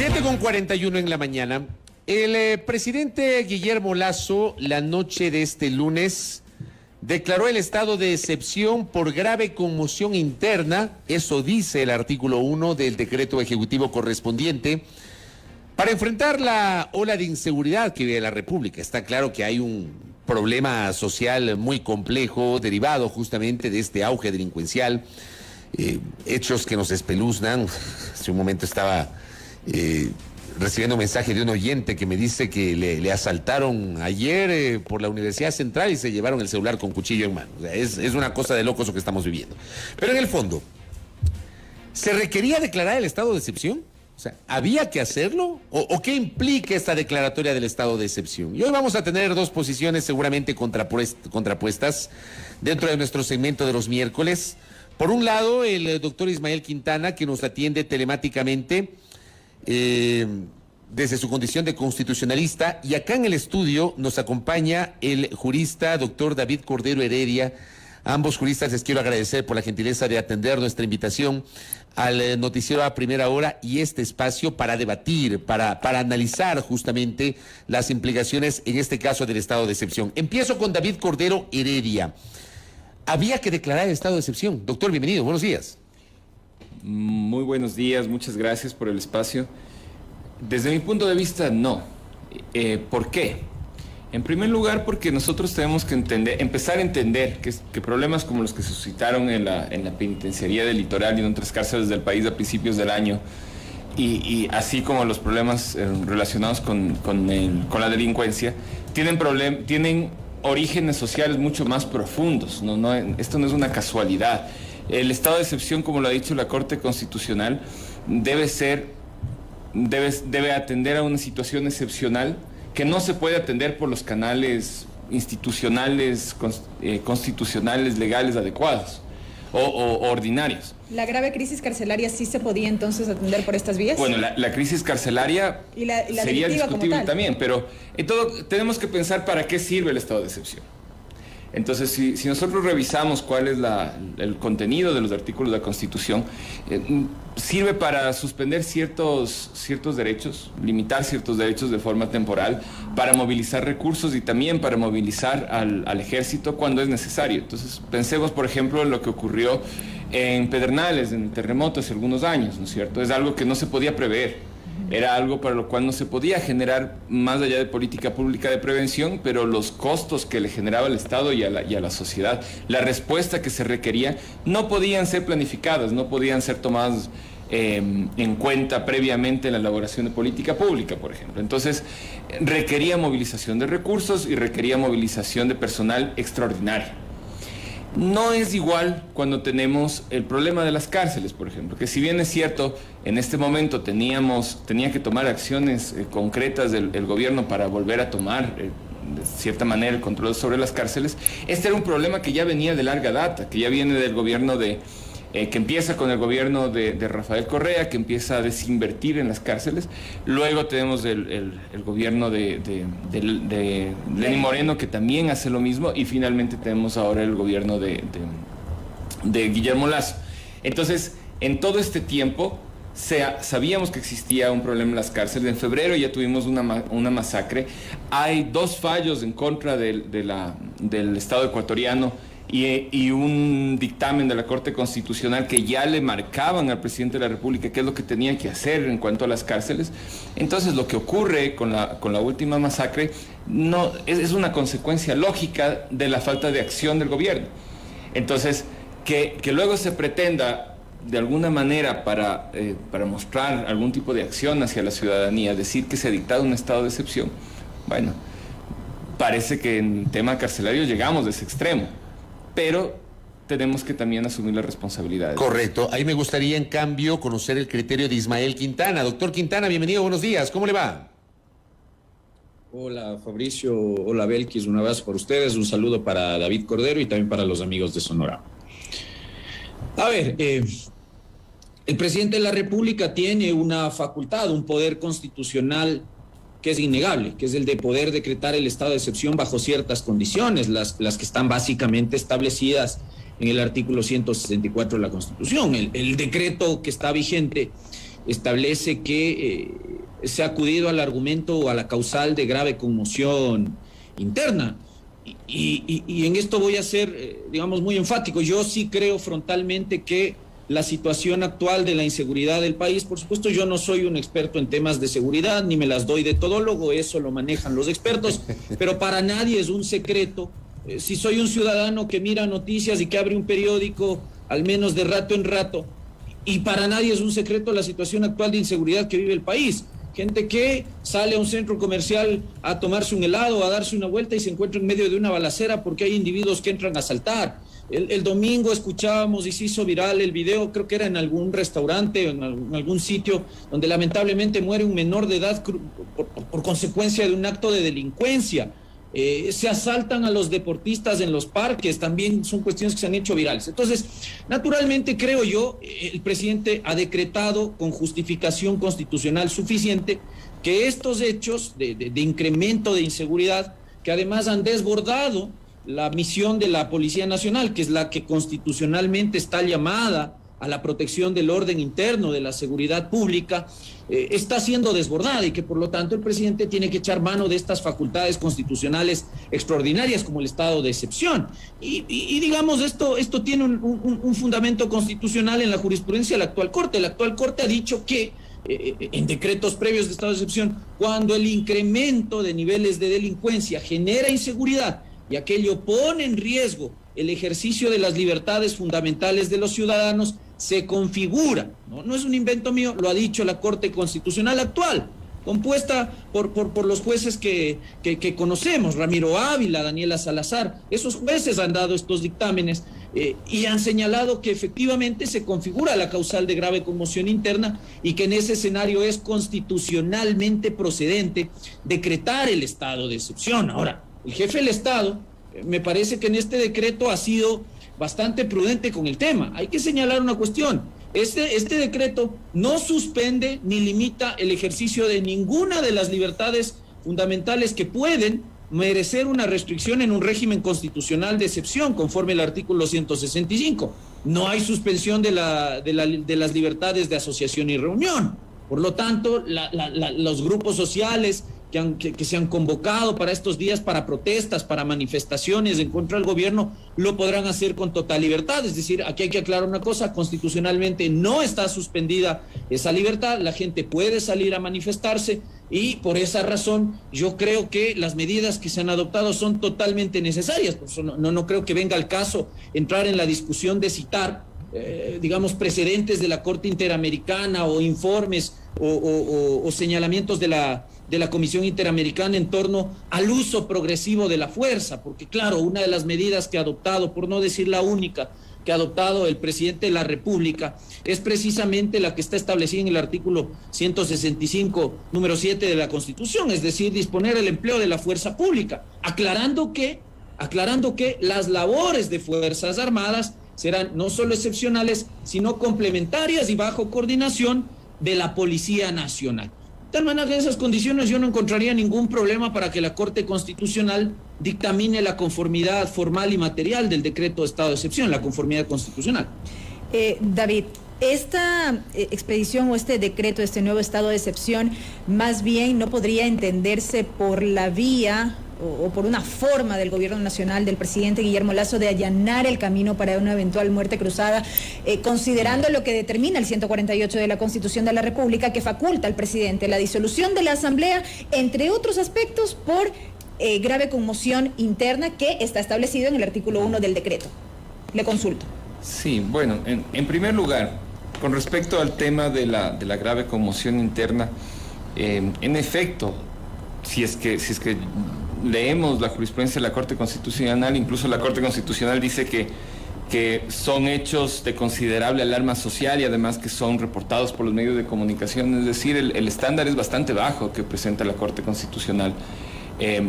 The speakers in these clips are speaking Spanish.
7:41 en la mañana. El presidente Guillermo Lasso, la noche de este lunes, declaró el estado de excepción por grave conmoción interna, eso dice el artículo 1 del decreto ejecutivo correspondiente, para enfrentar la ola de inseguridad que vive la República. Está claro que hay un problema social muy complejo derivado justamente de este auge delincuencial, hechos que nos espeluznan. Hace un momento estaba recibiendo un mensaje de un oyente que me dice que le asaltaron ayer por la Universidad Central y se llevaron el celular con cuchillo en mano. O sea, es una cosa de locos lo que estamos viviendo. Pero en el fondo, ¿se requería declarar el estado de excepción? O sea, ¿había que hacerlo? ¿O qué implica esta declaratoria del estado de excepción? Y hoy vamos a tener dos posiciones seguramente contrapuestas dentro de nuestro segmento de los miércoles. Por un lado, el doctor Ismael Quintana, que nos atiende telemáticamente desde su condición de constitucionalista, y acá en el estudio nos acompaña el jurista doctor David Cordero Heredia. A ambos juristas les quiero agradecer por la gentileza de atender nuestra invitación al noticiero a primera hora y este espacio para debatir, para analizar justamente las implicaciones, en este caso, del estado de excepción. Empiezo con David Cordero Heredia. ¿Había que declarar el estado de excepción? Doctor, bienvenido, buenos días. Muy buenos días, muchas gracias por el espacio. Desde mi punto de vista, no. ¿Por qué? En primer lugar, porque nosotros tenemos que empezar a entender que problemas como los que se suscitaron en la penitenciaría del Litoral y en otras cárceles del país a principios del año, y así como los problemas relacionados con la delincuencia, tienen orígenes sociales mucho más profundos. Esto no es una casualidad. El estado de excepción, como lo ha dicho la Corte Constitucional, debe atender a una situación excepcional que no se puede atender por los canales institucionales, constitucionales, legales adecuados o ordinarios. ¿La grave crisis carcelaria sí se podía entonces atender por estas vías? Bueno, la crisis carcelaria sería discutible también, pero en todo tenemos que pensar para qué sirve el estado de excepción. Entonces, si nosotros revisamos cuál es el contenido de los artículos de la Constitución, sirve para suspender ciertos derechos, limitar ciertos derechos de forma temporal, para movilizar recursos y también para movilizar al ejército cuando es necesario. Entonces, pensemos, por ejemplo, en lo que ocurrió en Pedernales, en el terremoto hace algunos años, ¿no es cierto? Es algo que no se podía prever. Era algo para lo cual no se podía generar más allá de política pública de prevención, pero los costos que le generaba el Estado y a la sociedad, la respuesta que se requería, no podían ser planificadas, no podían ser tomadas en cuenta previamente en la elaboración de política pública, por ejemplo. Entonces, requería movilización de recursos y requería movilización de personal extraordinario. No es igual cuando tenemos el problema de las cárceles, por ejemplo, que si bien es cierto, en este momento tenía que tomar acciones concretas el gobierno para volver a tomar, de cierta manera, el control sobre las cárceles. Este era un problema que ya venía de larga data, que ya viene del gobierno que empieza con el gobierno de Rafael Correa, que empieza a desinvertir en las cárceles. Luego tenemos el gobierno de Lenín Moreno, que también hace lo mismo, y finalmente tenemos ahora el gobierno de Guillermo Lasso. Entonces, en todo este tiempo sabíamos que existía un problema en las cárceles. En febrero ya tuvimos una masacre. Hay dos fallos en contra del Estado ecuatoriano y un dictamen de la Corte Constitucional que ya le marcaban al presidente de la República qué es lo que tenía que hacer en cuanto a las cárceles. Entonces, lo que ocurre con la última masacre es una consecuencia lógica de la falta de acción del gobierno. Entonces, que luego se pretenda de alguna manera para mostrar algún tipo de acción hacia la ciudadanía, decir que se ha dictado un estado de excepción, bueno, parece que en el tema carcelario llegamos de ese extremo. Pero tenemos que también asumir las responsabilidades. Correcto. Ahí me gustaría, en cambio, conocer el criterio de Ismael Quintana. Doctor Quintana, bienvenido, buenos días. ¿Cómo le va? Hola, Fabricio. Hola, Belkis. Un abrazo para ustedes. Un saludo para David Cordero y también para los amigos de Sonora. A ver, el presidente de la República tiene una facultad, un poder constitucional que es innegable, que es el de poder decretar el estado de excepción bajo ciertas condiciones, las que están básicamente establecidas en el artículo 164 de la Constitución. El decreto que está vigente establece que se ha acudido al argumento o a la causal de grave conmoción interna. Y en esto voy a ser, digamos, muy enfático. Yo sí creo frontalmente que la situación actual de la inseguridad del país, por supuesto, yo no soy un experto en temas de seguridad, ni me las doy de todólogo, eso lo manejan los expertos, pero para nadie es un secreto. Si soy un ciudadano que mira noticias y que abre un periódico, al menos de rato en rato, y para nadie es un secreto la situación actual de inseguridad que vive el país. Gente que sale a un centro comercial a tomarse un helado, a darse una vuelta y se encuentra en medio de una balacera porque hay individuos que entran a asaltar. El domingo escuchábamos y se hizo viral el video, creo que era en algún restaurante, en algún sitio, donde lamentablemente muere un menor de edad por consecuencia de un acto de delincuencia. Se asaltan a los deportistas en los parques, también son cuestiones que se han hecho virales. Entonces, naturalmente, creo yo, el presidente ha decretado con justificación constitucional suficiente que estos hechos de incremento de inseguridad, que además han desbordado la misión de la Policía Nacional, que es la que constitucionalmente está llamada a la protección del orden interno, de la seguridad pública, está siendo desbordada y que por lo tanto el presidente tiene que echar mano de estas facultades constitucionales extraordinarias como el estado de excepción. Y digamos, esto tiene un fundamento constitucional en la jurisprudencia de la actual Corte. La actual Corte ha dicho que en decretos previos de estado de excepción, cuando el incremento de niveles de delincuencia genera inseguridad y aquello pone en riesgo el ejercicio de las libertades fundamentales de los ciudadanos, se configura, no es un invento mío, lo ha dicho la Corte Constitucional actual, compuesta por los jueces que conocemos, Ramiro Ávila, Daniela Salazar. Esos jueces han dado estos dictámenes y han señalado que efectivamente se configura la causal de grave conmoción interna y que en ese escenario es constitucionalmente procedente decretar el estado de excepción. Ahora, el jefe del Estado, me parece que en este decreto ha sido bastante prudente con el tema. Hay que señalar una cuestión. Este decreto no suspende ni limita el ejercicio de ninguna de las libertades fundamentales que pueden merecer una restricción en un régimen constitucional de excepción, conforme el artículo 165. No hay suspensión de las libertades de asociación y reunión. Por lo tanto, los grupos sociales que se han convocado para estos días para protestas, para manifestaciones en contra del gobierno, lo podrán hacer con total libertad. Es decir, aquí hay que aclarar una cosa, constitucionalmente no está suspendida esa libertad, la gente puede salir a manifestarse y por esa razón yo creo que las medidas que se han adoptado son totalmente necesarias. Por eso no creo que venga al caso entrar en la discusión de citar digamos, precedentes de la Corte Interamericana o informes o señalamientos de la Comisión Interamericana en torno al uso progresivo de la fuerza, porque claro, una de las medidas que ha adoptado, por no decir la única, que ha adoptado el presidente de la República, es precisamente la que está establecida en el artículo 165, número 7 de la Constitución, es decir, disponer el empleo de la fuerza pública, aclarando que las labores de Fuerzas Armadas serán no solo excepcionales, sino complementarias y bajo coordinación de la Policía Nacional. De tal manera que en esas condiciones yo no encontraría ningún problema para que la Corte Constitucional dictamine la conformidad formal y material del decreto de estado de excepción, la conformidad constitucional. David, esta expedición o este decreto, este nuevo estado de excepción, más bien no podría entenderse por la vía o por una forma del gobierno nacional, del presidente Guillermo Lasso, de allanar el camino para una eventual muerte cruzada, considerando lo que determina el 148 de la Constitución de la República, que faculta al presidente la disolución de la Asamblea, entre otros aspectos, por grave conmoción interna que está establecido en el artículo 1 del decreto. Le consulto. Sí, bueno, en primer lugar, con respecto al tema de la grave conmoción interna, en efecto, si es que leemos la jurisprudencia de la Corte Constitucional, incluso la Corte Constitucional dice que son hechos de considerable alarma social y además que son reportados por los medios de comunicación, es decir, el estándar es bastante bajo que presenta la Corte Constitucional.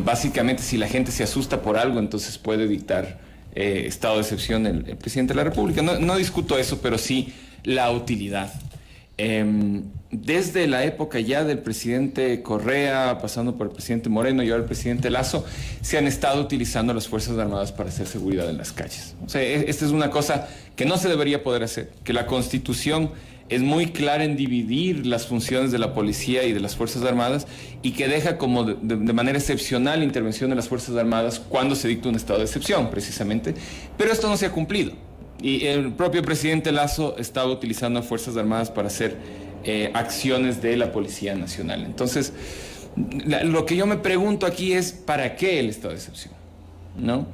Básicamente, si la gente se asusta por algo, entonces puede dictar estado de excepción el presidente de la República. No discuto eso, pero sí la utilidad. Desde la época ya del presidente Correa, pasando por el presidente Moreno y ahora el presidente Lasso, se han estado utilizando las Fuerzas Armadas para hacer seguridad en las calles. O sea, esta es una cosa que no se debería poder hacer, que la Constitución es muy clara en dividir las funciones de la policía y de las Fuerzas Armadas y que deja como de manera excepcional la intervención de las Fuerzas Armadas cuando se dicta un estado de excepción, precisamente. Pero esto no se ha cumplido. Y el propio presidente Lasso estaba utilizando a Fuerzas Armadas para hacer acciones de la Policía Nacional. Entonces, lo que yo me pregunto aquí es, ¿para qué el estado de excepción? ¿No?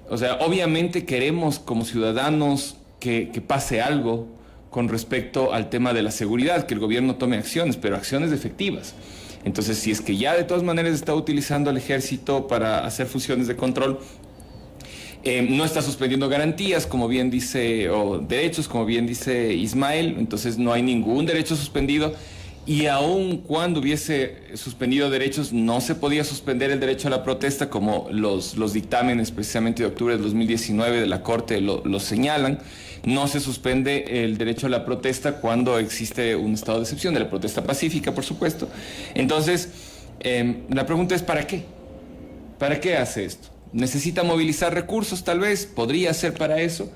O sea, obviamente queremos como ciudadanos que pase algo con respecto al tema de la seguridad, que el gobierno tome acciones, pero acciones efectivas. Entonces, si es que ya de todas maneras está utilizando al ejército para hacer funciones de control, no está suspendiendo garantías, como bien dice, o derechos, como bien dice Ismael, entonces no hay ningún derecho suspendido, y aun cuando hubiese suspendido derechos, no se podía suspender el derecho a la protesta, como los dictámenes precisamente de octubre de 2019 de la Corte lo señalan. No se suspende el derecho a la protesta cuando existe un estado de excepción, de la protesta pacífica, por supuesto. Entonces, la pregunta es, ¿para qué? ¿Para qué hace esto? ¿Necesita movilizar recursos? Tal vez, podría ser para eso,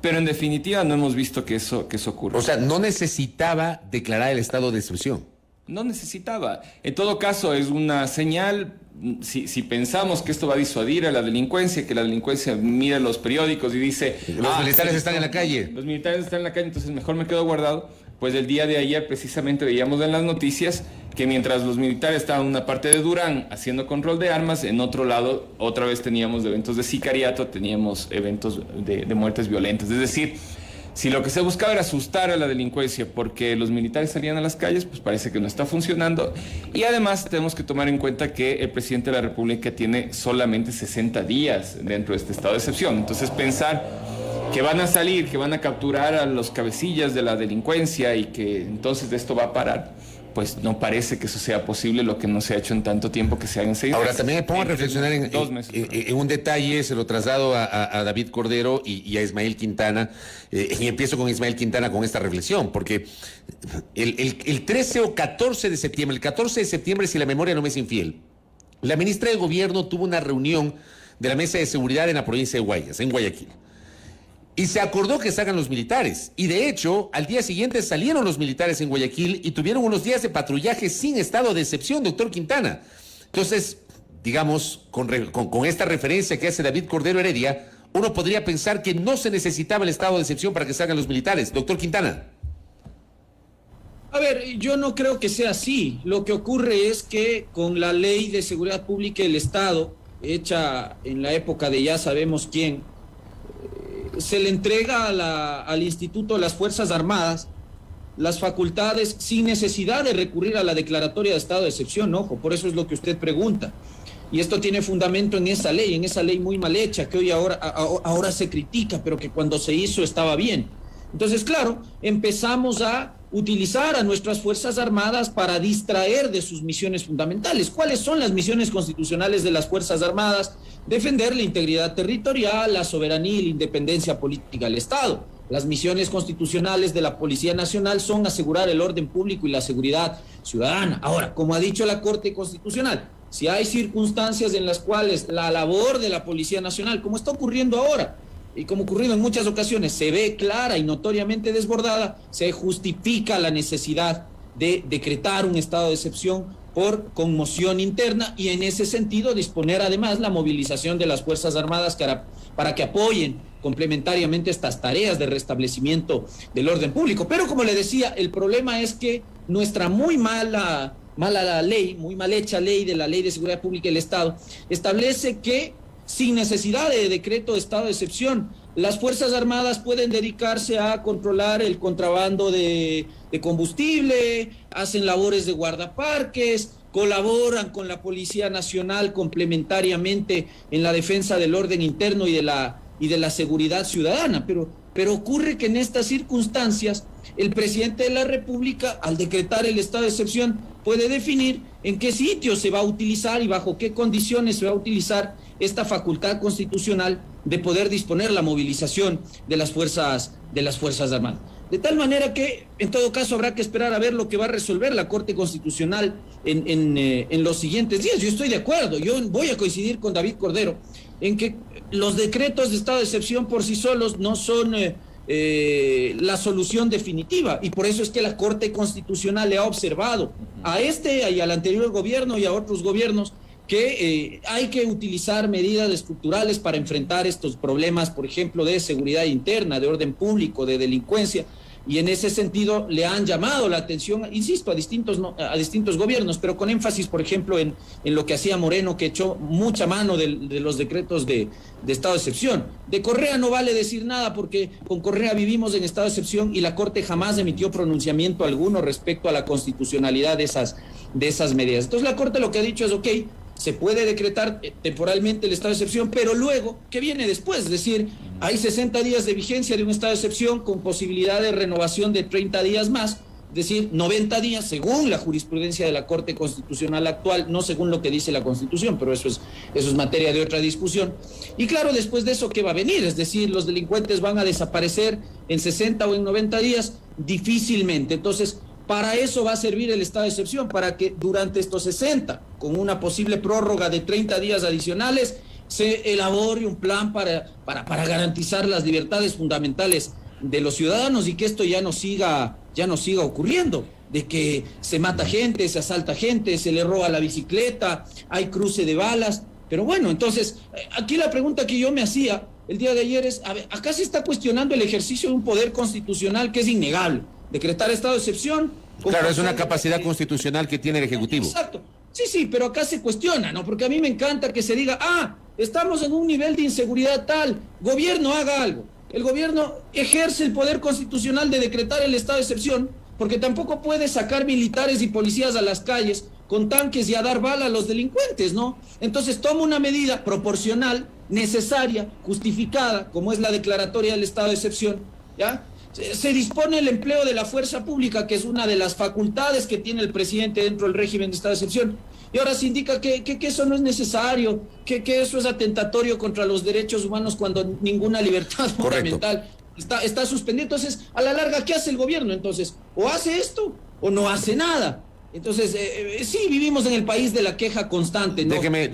pero en definitiva no hemos visto que eso ocurra. O sea, no necesitaba declarar el estado de excepción. No necesitaba. En todo caso, es una señal, si pensamos que esto va a disuadir a la delincuencia, que la delincuencia mira los periódicos y dice... Los militares están en la calle. Los militares están en la calle, entonces mejor me quedo guardado. Pues el día de ayer precisamente veíamos en las noticias que mientras los militares estaban en una parte de Durán haciendo control de armas, en otro lado otra vez teníamos eventos de sicariato, teníamos eventos de muertes violentas. Es decir, si lo que se buscaba era asustar a la delincuencia porque los militares salían a las calles, pues parece que no está funcionando. Y además tenemos que tomar en cuenta que el presidente de la República tiene solamente 60 días dentro de este estado de excepción. Entonces pensar que van a salir, que van a capturar a los cabecillas de la delincuencia y que entonces de esto va a parar, pues no parece que eso sea posible, lo que no se ha hecho en tanto tiempo que se haga en 6 meses. Ahora, también me pongo a reflexionar en un detalle, se lo traslado a David Cordero y a Ismael Quintana, y empiezo con Ismael Quintana con esta reflexión, porque el 13 o 14 de septiembre, el 14 de septiembre, si la memoria no me es infiel, la ministra de Gobierno tuvo una reunión de la Mesa de Seguridad en la provincia de Guayas, en Guayaquil. Y se acordó que salgan los militares. Y de hecho, al día siguiente salieron los militares en Guayaquil y tuvieron unos días de patrullaje sin estado de excepción, doctor Quintana. Entonces, digamos, con esta referencia que hace David Cordero Heredia, uno podría pensar que no se necesitaba el estado de excepción para que salgan los militares. Doctor Quintana. A ver, yo no creo que sea así. Lo que ocurre es que con la Ley de Seguridad Pública del Estado, hecha en la época de ya sabemos quién, se le entrega al Instituto de las Fuerzas Armadas las facultades sin necesidad de recurrir a la declaratoria de estado de excepción, ojo, por eso es lo que usted pregunta. Y esto tiene fundamento en esa ley muy mal hecha, que hoy ahora se critica, pero que cuando se hizo estaba bien. Entonces, claro, empezamos a utilizar a nuestras Fuerzas Armadas para distraer de sus misiones fundamentales. ¿Cuáles son las misiones constitucionales de las Fuerzas Armadas? Defender la integridad territorial, la soberanía y la independencia política del Estado. Las misiones constitucionales de la Policía Nacional son asegurar el orden público y la seguridad ciudadana. Ahora, como ha dicho la Corte Constitucional, si hay circunstancias en las cuales la labor de la Policía Nacional, como está ocurriendo ahora, y como ocurrido en muchas ocasiones, se ve clara y notoriamente desbordada, se justifica la necesidad de decretar un estado de excepción por conmoción interna y en ese sentido disponer además la movilización de las Fuerzas Armadas para que apoyen complementariamente estas tareas de restablecimiento del orden público. Pero como le decía, el problema es que nuestra muy mala ley, muy mal hecha ley de la Ley de Seguridad Pública del Estado, establece que sin necesidad de decreto de estado de excepción, las Fuerzas Armadas pueden dedicarse a controlar el contrabando de combustible, hacen labores de guardaparques, colaboran con la Policía Nacional complementariamente en la defensa del orden interno y de la seguridad ciudadana. Pero ocurre que en estas circunstancias el presidente de la República, al decretar el estado de excepción, puede definir en qué sitio se va a utilizar y bajo qué condiciones se va a utilizar esta facultad constitucional de poder disponer la movilización de las Fuerzas Armadas. De tal manera que, en todo caso, habrá que esperar a ver lo que va a resolver la Corte Constitucional en los siguientes días. Yo estoy de acuerdo, yo voy a coincidir con David Cordero en que los decretos de estado de excepción por sí solos no son la solución definitiva, y por eso es que la Corte Constitucional le ha observado a este y al anterior gobierno y a otros gobiernos que hay que utilizar medidas estructurales para enfrentar estos problemas, por ejemplo, de seguridad interna, de orden público, de delincuencia, y en ese sentido le han llamado la atención, insisto, a distintos gobiernos, pero con énfasis, por ejemplo, en lo que hacía Moreno, que echó mucha mano de los decretos de estado de excepción. De Correa no vale decir nada, porque con Correa vivimos en estado de excepción y la Corte jamás emitió pronunciamiento alguno respecto a la constitucionalidad de esas medidas. Entonces la Corte lo que ha dicho es, ok, se puede decretar temporalmente el estado de excepción, pero luego, ¿qué viene después? Es decir, hay 60 días de vigencia de un estado de excepción con posibilidad de renovación de 30 días más, es decir, 90 días según la jurisprudencia de la Corte Constitucional actual, no según lo que dice la Constitución, pero eso es materia de otra discusión. Y claro, después de eso, ¿qué va a venir? Es decir, los delincuentes van a desaparecer en 60 o en 90 días, difícilmente. Entonces, para eso va a servir el estado de excepción, para que durante estos 60, con una posible prórroga de 30 días adicionales, se elabore un plan para garantizar las libertades fundamentales de los ciudadanos y que esto ya no siga ocurriendo, de que se mata gente, se asalta gente, se le roba la bicicleta, hay cruce de balas. Pero bueno, entonces, aquí la pregunta que yo me hacía el día de ayer es, a ver, acá se está cuestionando el ejercicio de un poder constitucional que es innegable. Decretar estado de excepción. Claro, es una capacidad constitucional que tiene el Ejecutivo. Exacto. Sí, pero acá se cuestiona, ¿no? Porque a mí me encanta que se diga, estamos en un nivel de inseguridad tal, gobierno haga algo. El gobierno ejerce el poder constitucional de decretar el estado de excepción, porque tampoco puede sacar militares y policías a las calles con tanques y a dar bala a los delincuentes, ¿no? Entonces toma una medida proporcional, necesaria, justificada, como es la declaratoria del estado de excepción, ¿ya? Se dispone el empleo de la fuerza pública, que es una de las facultades que tiene el presidente dentro del régimen de estado de excepción. Y ahora se indica que eso no es necesario, que eso es atentatorio contra los derechos humanos cuando ninguna libertad fundamental está suspendida. Entonces, a la larga, ¿qué hace el gobierno? Entonces, o hace esto o no hace nada. Entonces, sí, vivimos en el país de la queja constante, ¿no? Déjeme.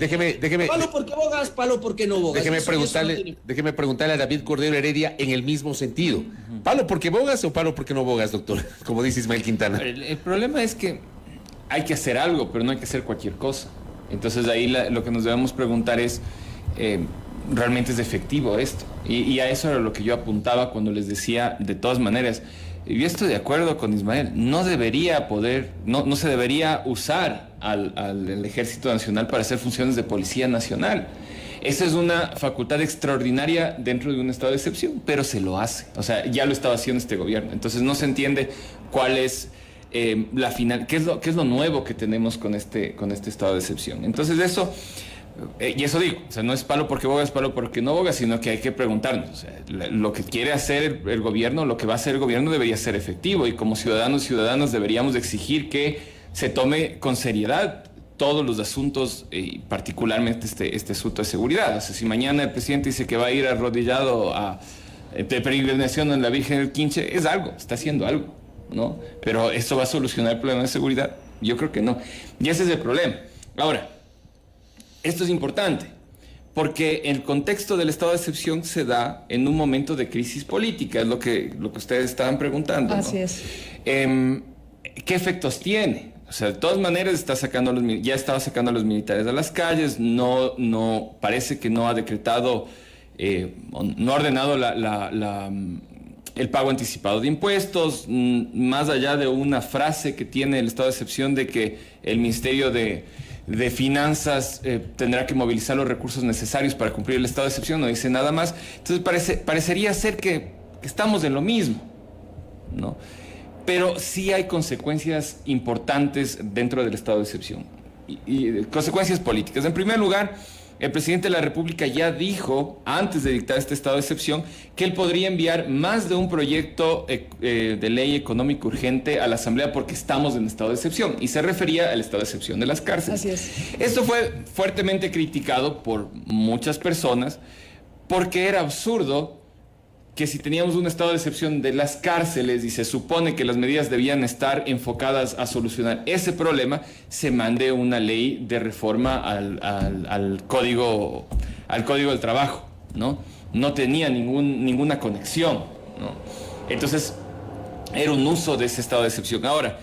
Palo porque bogas, palo porque no bogas. Déjeme preguntarle a David Cordero Heredia en el mismo sentido. ¿Palo porque bogas o palo porque no bogas, doctor? Como dice Ismael Quintana. El problema es que hay que hacer algo, pero no hay que hacer cualquier cosa. Entonces ahí lo que nos debemos preguntar es, ¿realmente es efectivo esto? Y a eso era lo que yo apuntaba cuando les decía, de todas maneras, yo estoy de acuerdo con Ismael, no se debería usar al Ejército Nacional para hacer funciones de Policía Nacional. Esa es una facultad extraordinaria dentro de un estado de excepción, pero se lo hace. O sea, ya lo estaba haciendo este gobierno. Entonces no se entiende cuál es la final, qué es lo nuevo que tenemos con este estado de excepción. Entonces eso, y eso digo, o sea, no es palo porque bogas, palo porque no bogas, sino que hay que preguntarnos, o sea, lo que quiere hacer el gobierno, lo que va a hacer el gobierno debería ser efectivo, y como ciudadanos y ciudadanas deberíamos exigir que se tome con seriedad todos los asuntos, y particularmente este asunto de seguridad. O sea, si mañana el presidente dice que va a ir arrodillado a peregrinación en la Virgen del Quinche, es algo, está haciendo algo, ¿no? Pero ¿esto va a solucionar el problema de seguridad? Yo creo que no. Y ese es el problema. Ahora, esto es importante, porque el contexto del estado de excepción se da en un momento de crisis política, es lo que ustedes estaban preguntando, ¿no? Así es. ¿Qué efectos tiene? O sea, de todas maneras ya estaba sacando a los militares a las calles, no parece que no ha decretado, no ha ordenado el pago anticipado de impuestos, más allá de una frase que tiene el estado de excepción de que el Ministerio de Finanzas tendrá que movilizar los recursos necesarios para cumplir el estado de excepción, no dice nada más. Entonces parecería ser que estamos en lo mismo, ¿no? Pero sí hay consecuencias importantes dentro del estado de excepción y consecuencias políticas. En primer lugar, el presidente de la República ya dijo, antes de dictar este estado de excepción, que él podría enviar más de un proyecto de ley económico urgente a la Asamblea porque estamos en estado de excepción, y se refería al estado de excepción de las cárceles. Así es. Esto fue fuertemente criticado por muchas personas porque era absurdo que si teníamos un estado de excepción de las cárceles y se supone que las medidas debían estar enfocadas a solucionar ese problema, se mande una ley de reforma al código del trabajo, ¿no? No tenía ninguna conexión. ¿no? Entonces, era un uso de ese estado de excepción. Ahora,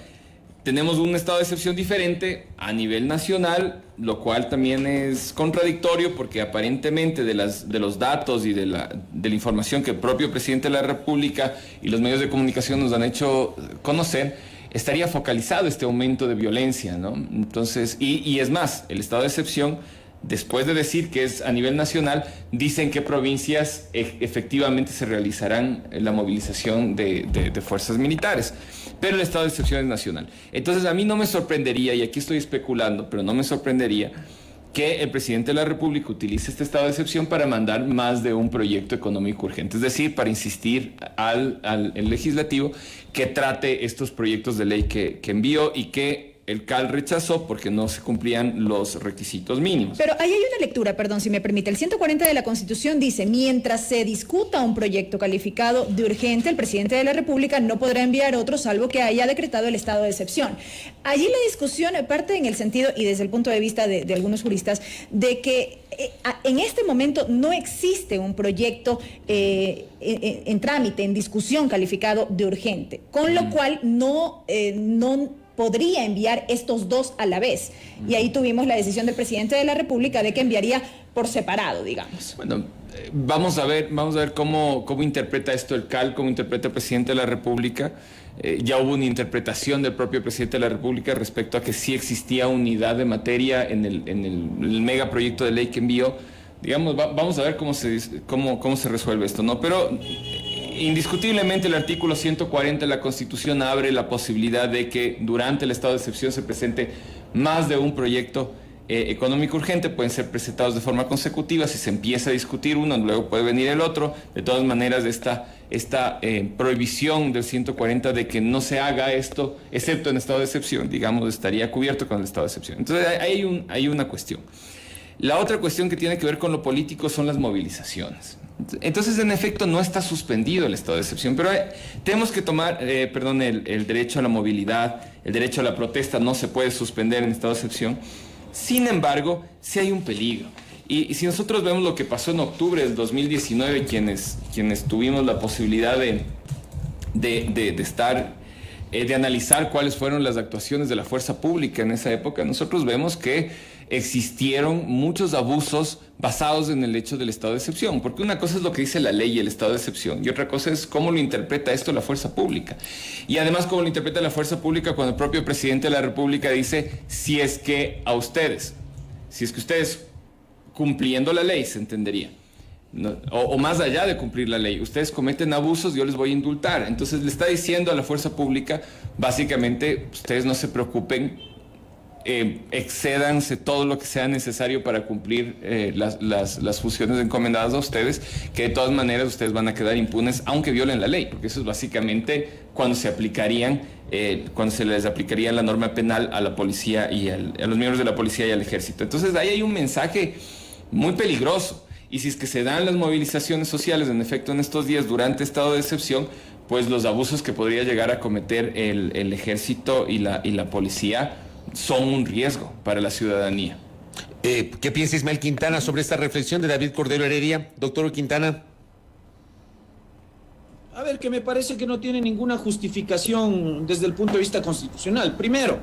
tenemos un estado de excepción diferente a nivel nacional, lo cual también es contradictorio porque aparentemente de los datos y de la información que el propio presidente de la República y los medios de comunicación nos han hecho conocer, estaría focalizado este aumento de violencia, ¿no? Entonces, y es más, el estado de excepción, después de decir que es a nivel nacional, dicen qué provincias efectivamente se realizarán la movilización de fuerzas militares. Pero el estado de excepción es nacional. Entonces a mí no me sorprendería, y aquí estoy especulando, pero no me sorprendería que el presidente de la República utilice este estado de excepción para mandar más de un proyecto económico urgente. Es decir, para insistir al legislativo que trate estos proyectos de ley que envió y que el CAL rechazó porque no se cumplían los requisitos mínimos. Pero ahí hay una lectura, perdón, si me permite. El 140 de la Constitución dice, mientras se discuta un proyecto calificado de urgente, el presidente de la República no podrá enviar otro salvo que haya decretado el estado de excepción. Allí la discusión parte en el sentido, y desde el punto de vista de algunos juristas, de que en este momento no existe un proyecto en trámite, en discusión calificado de urgente, con lo cual no podría enviar estos dos a la vez. Y ahí tuvimos la decisión del presidente de la República de que enviaría por separado, digamos. Bueno, vamos a ver cómo interpreta esto el CAL, cómo interpreta el presidente de la República. Ya hubo una interpretación del propio presidente de la República respecto a que sí existía unidad de materia en el megaproyecto de ley que envió. Digamos, vamos a ver cómo se resuelve esto, ¿no? Pero indiscutiblemente el artículo 140 de la Constitución abre la posibilidad de que durante el estado de excepción se presente más de un proyecto económico urgente. Pueden ser presentados de forma consecutiva. Si se empieza a discutir uno, luego puede venir el otro. De todas maneras, esta prohibición del 140 de que no se haga esto, excepto en estado de excepción, digamos, estaría cubierto con el estado de excepción. Entonces hay una cuestión. La otra cuestión que tiene que ver con lo político son las movilizaciones. Entonces, en efecto, no está suspendido el estado de excepción, pero tenemos que tomar, el derecho a la movilidad, el derecho a la protesta no se puede suspender en estado de excepción. Sin embargo, sí hay un peligro. Y si nosotros vemos lo que pasó en octubre del 2019, quienes tuvimos la posibilidad de analizar cuáles fueron las actuaciones de la fuerza pública en esa época, nosotros vemos que existieron muchos abusos basados en el hecho del estado de excepción, porque una cosa es lo que dice la ley y el estado de excepción, y otra cosa es cómo lo interpreta esto la fuerza pública. Y además cómo lo interpreta la fuerza pública cuando el propio presidente de la República dice, si es que ustedes cumpliendo la ley, se entendería, ¿no? O más allá de cumplir la ley, ustedes cometen abusos, yo les voy a indultar. Entonces le está diciendo a la fuerza pública, básicamente, ustedes no se preocupen, excédanse todo lo que sea necesario para cumplir las funciones encomendadas a ustedes, que de todas maneras ustedes van a quedar impunes aunque violen la ley, porque eso es básicamente cuando se les aplicaría la norma penal a la policía y a los miembros de la policía y al ejército. Entonces ahí hay un mensaje muy peligroso, y si es que se dan las movilizaciones sociales en efecto en estos días durante estado de excepción, pues los abusos que podría llegar a cometer el ejército y la policía son un riesgo para la ciudadanía. ¿Qué piensa Ismael Quintana sobre esta reflexión de David Cordero Heredia? Doctor Quintana. A ver, que me parece que no tiene ninguna justificación desde el punto de vista constitucional. Primero,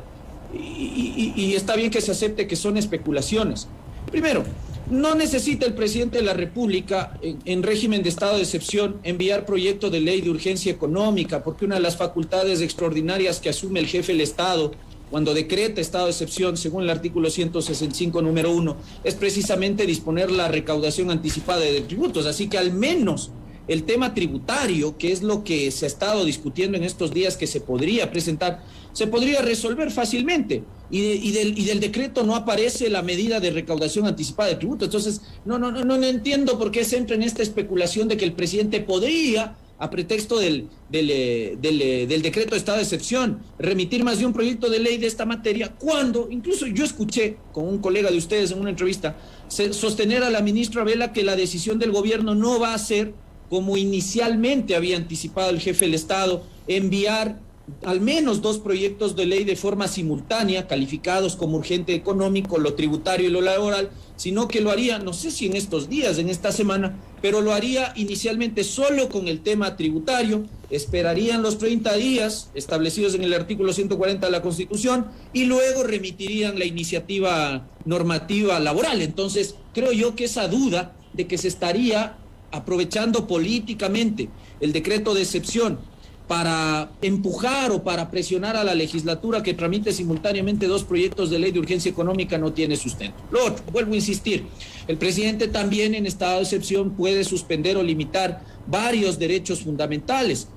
y está bien que se acepte que son especulaciones. Primero, no necesita el presidente de la República, en régimen de estado de excepción, enviar proyecto de ley de urgencia económica, porque una de las facultades extraordinarias que asume el jefe del Estado cuando decreta estado de excepción, según el artículo 165, número 1, es precisamente disponer la recaudación anticipada de tributos. Así que al menos el tema tributario, que es lo que se ha estado discutiendo en estos días, que se podría presentar, se podría resolver fácilmente. Y del decreto no aparece la medida de recaudación anticipada de tributos. Entonces, no entiendo por qué se entra en esta especulación de que el presidente podría, a pretexto del decreto de estado de excepción, remitir más de un proyecto de ley de esta materia, cuando incluso yo escuché con un colega de ustedes en una entrevista sostener a la ministra Vela que la decisión del gobierno no va a ser, como inicialmente había anticipado el jefe del Estado, enviar al menos 2 proyectos de ley de forma simultánea, calificados como urgente económico, lo tributario y lo laboral, sino que lo haría, no sé si en estos días, en esta semana, pero lo haría inicialmente solo con el tema tributario, esperarían los 30 días establecidos en el artículo 140 de la Constitución y luego remitirían la iniciativa normativa laboral. Entonces, creo yo que esa duda de que se estaría aprovechando políticamente el decreto de excepción para empujar o para presionar a la legislatura que tramite simultáneamente 2 proyectos de ley de urgencia económica no tiene sustento. Lo otro, vuelvo a insistir, el presidente también en estado de excepción puede suspender o limitar varios derechos fundamentales.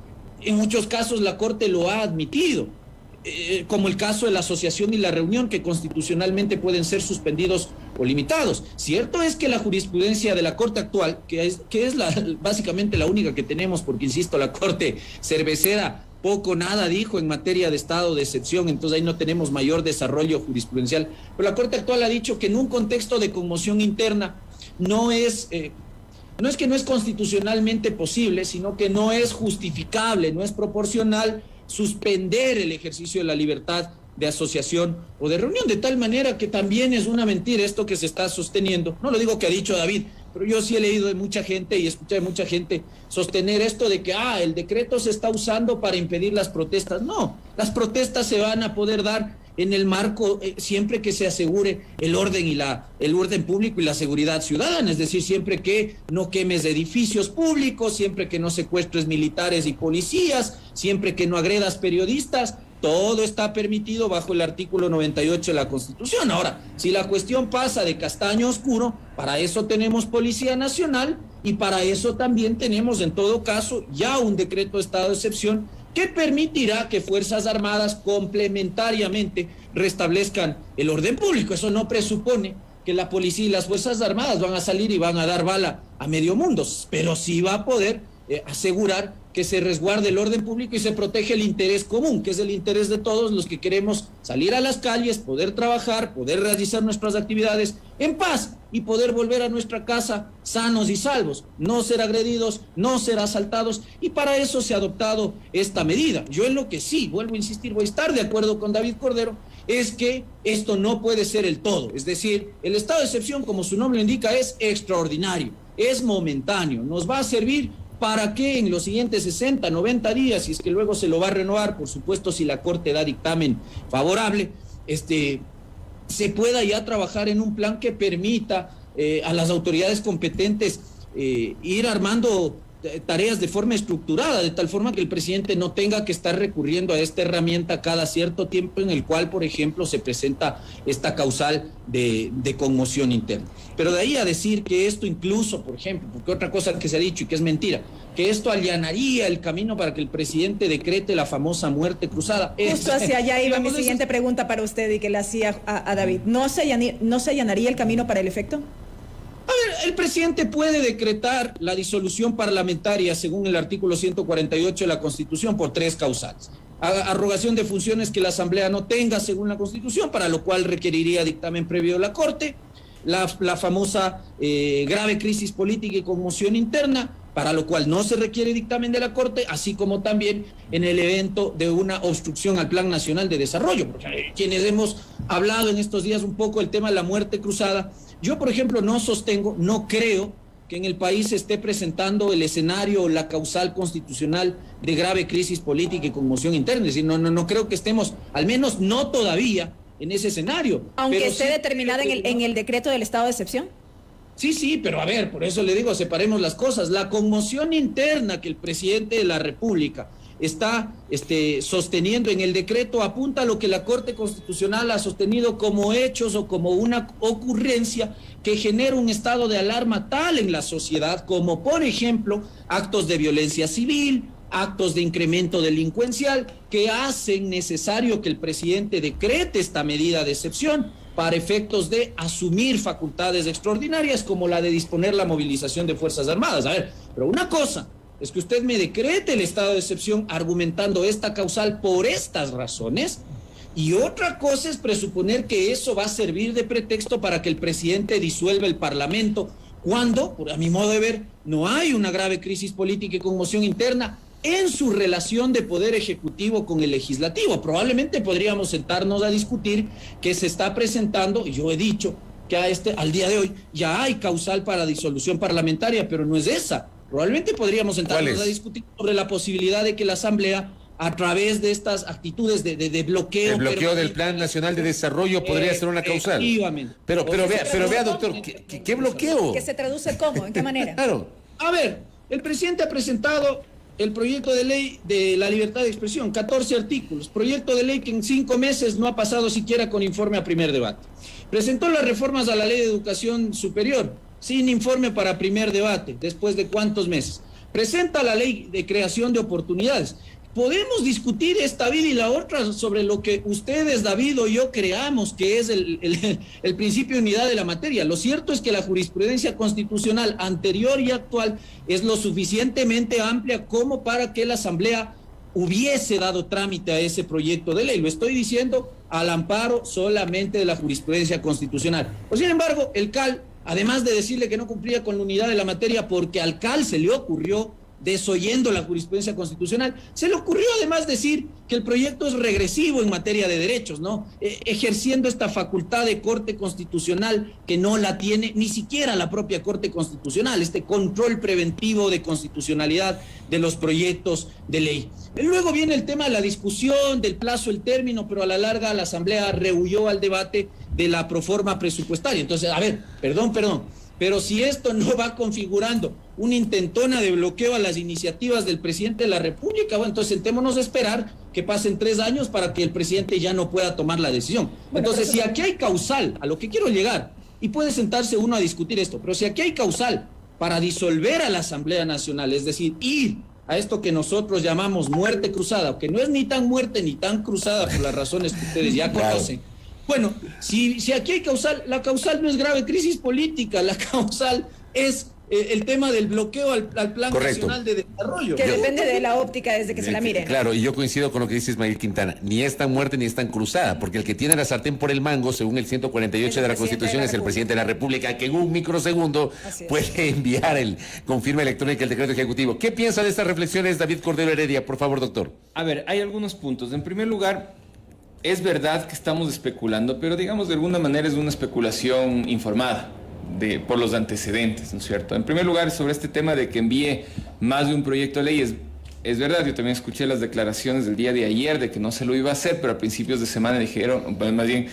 En muchos casos la Corte lo ha admitido, como el caso de la asociación y la reunión, que constitucionalmente pueden ser suspendidos o limitados. Cierto es que la jurisprudencia de la Corte actual, que es básicamente la única que tenemos, porque insisto, la Corte cervecera poco o nada dijo en materia de estado de excepción, entonces ahí no tenemos mayor desarrollo jurisprudencial, pero la Corte actual ha dicho que en un contexto de conmoción interna no es que no es constitucionalmente posible, sino que no es justificable, no es proporcional suspender el ejercicio de la libertad de asociación o de reunión, de tal manera que también es una mentira esto que se está sosteniendo. No lo digo que ha dicho David, pero yo sí he leído de mucha gente y escuché de mucha gente sostener esto de que el decreto se está usando para impedir las protestas. No, las protestas se van a poder dar en el marco, siempre que se asegure el orden el orden público y la seguridad ciudadana, es decir, siempre que no quemes edificios públicos, siempre que no secuestres militares y policías, siempre que no agredas periodistas, todo está permitido bajo el artículo 98 de la Constitución. Ahora, si la cuestión pasa de castaño oscuro, para eso tenemos Policía Nacional y para eso también tenemos, en todo caso, ya un decreto de estado de excepción que permitirá que Fuerzas Armadas complementariamente restablezcan el orden público. Eso no presupone que la policía y las Fuerzas Armadas van a salir y van a dar bala a medio mundo, pero sí va a poder asegurar que se resguarde el orden público y se protege el interés común, que es el interés de todos los que queremos salir a las calles, poder trabajar, poder realizar nuestras actividades en paz y poder volver a nuestra casa sanos y salvos, no ser agredidos, no ser asaltados, y para eso se ha adoptado esta medida. Yo en lo que sí, vuelvo a insistir, voy a estar de acuerdo con David Cordero, es que esto no puede ser el todo, es decir, el estado de excepción, como su nombre lo indica, es extraordinario, es momentáneo, nos va a servir para que en los siguientes 60, 90 días, si es que luego se lo va a renovar, por supuesto, si la Corte da dictamen favorable, se pueda ya trabajar en un plan que permita a las autoridades competentes ir armando tareas de forma estructurada, de tal forma que el presidente no tenga que estar recurriendo a esta herramienta cada cierto tiempo en el cual, por ejemplo, se presenta esta causal de conmoción interna. Pero de ahí a decir que esto incluso, por ejemplo, porque otra cosa que se ha dicho y que es mentira, que esto allanaría el camino para que el presidente decrete la famosa muerte cruzada. Justo hacia allá iba mi siguiente pregunta para usted y que le hacía a David. ¿No se allanaría el camino para el efecto? A ver, el presidente puede decretar la disolución parlamentaria según el artículo 148 de la Constitución por 3 causales. Arrogación de funciones que la Asamblea no tenga según la Constitución, para lo cual requeriría dictamen previo de la Corte. La famosa grave crisis política y conmoción interna, para lo cual no se requiere dictamen de la Corte, así como también en el evento de una obstrucción al Plan Nacional de Desarrollo. Porque quienes hemos hablado en estos días un poco del tema de la muerte cruzada, yo, por ejemplo, no creo que en el país se esté presentando el escenario o la causal constitucional de grave crisis política y conmoción interna. Es decir, no creo que estemos, al menos no todavía, en ese escenario. Aunque esté determinada en el decreto del estado de excepción. Sí, pero a ver, por eso le digo, separemos las cosas. La conmoción interna que el presidente de la República está sosteniendo en el decreto apunta a lo que la Corte Constitucional ha sostenido como hechos o como una ocurrencia que genera un estado de alarma tal en la sociedad como, por ejemplo, actos de violencia civil, actos de incremento delincuencial que hacen necesario que el presidente decrete esta medida de excepción para efectos de asumir facultades extraordinarias como la de disponer la movilización de Fuerzas Armadas. A ver, pero una cosa es que usted me decrete el estado de excepción argumentando esta causal por estas razones, y otra cosa es presuponer que eso va a servir de pretexto para que el presidente disuelva el Parlamento, cuando, a mi modo de ver, no hay una grave crisis política y conmoción interna, en su relación de poder ejecutivo con el legislativo. Probablemente podríamos sentarnos a discutir que se está presentando, y yo he dicho que al día de hoy ya hay causal para disolución parlamentaria, pero no es esa. Probablemente podríamos sentarnos a discutir sobre la posibilidad de que la Asamblea, a través de estas actitudes de bloqueo... El bloqueo del Plan Nacional de Desarrollo podría ser una causal. Efectivamente. Pero vea, doctor, ¿qué bloqueo? ¿Que se traduce cómo? ¿En qué manera? Claro. A ver, el presidente ha presentado el proyecto de ley de la libertad de expresión, 14 artículos, proyecto de ley que en 5 meses no ha pasado siquiera con informe a primer debate. Presentó las reformas a la ley de educación superior, sin informe para primer debate, después de ¿cuántos meses? Presenta la ley de creación de oportunidades. Podemos discutir esta vida y la otra sobre lo que ustedes, David o yo, creamos que es el principio de unidad de la materia. Lo cierto es que la jurisprudencia constitucional anterior y actual es lo suficientemente amplia como para que la Asamblea hubiese dado trámite a ese proyecto de ley. Lo estoy diciendo al amparo solamente de la jurisprudencia constitucional. Pues, sin embargo, el CAL, además de decirle que no cumplía con la unidad de la materia porque al CAL se le ocurrió, desoyendo la jurisprudencia constitucional, se le ocurrió además decir que el proyecto es regresivo en materia de derechos, ¿no? Ejerciendo esta facultad de Corte Constitucional que no la tiene ni siquiera la propia Corte Constitucional, este control preventivo de constitucionalidad de los proyectos de ley. Luego viene el tema de la discusión, del plazo, el término, pero a la larga la Asamblea rehuyó al debate de la proforma presupuestaria. Entonces, a ver, perdón, pero si esto no va configurando una intentona de bloqueo a las iniciativas del presidente de la República, bueno, entonces sentémonos a esperar que pasen 3 años para que el presidente ya no pueda tomar la decisión. Entonces, si aquí hay causal, a lo que quiero llegar, y puede sentarse uno a discutir esto, pero si aquí hay causal para disolver a la Asamblea Nacional, es decir, ir a esto que nosotros llamamos muerte cruzada, que no es ni tan muerte ni tan cruzada por las razones que ustedes ya conocen. Bueno, si aquí hay causal, la causal no es grave crisis política, la causal es el tema del bloqueo al Plan Nacional de Desarrollo. Que depende de la óptica desde que se la mire. Claro, y yo coincido con lo que dice Ismael Quintana, ni es tan muerte ni es tan cruzada, porque el que tiene la sartén por el mango, según el 148 de la Constitución, es el presidente de la República, que en un microsegundo puede enviar con firma electrónica el decreto ejecutivo. ¿Qué piensa de estas reflexiones David Cordero Heredia? Por favor, doctor. A ver, hay algunos puntos. En primer lugar, es verdad que estamos especulando, pero digamos de alguna manera es una especulación informada por los antecedentes, ¿no es cierto? En primer lugar, sobre este tema de que envíe más de un proyecto de ley, es verdad, yo también escuché las declaraciones del día de ayer de que no se lo iba a hacer, pero a principios de semana dijeron, más bien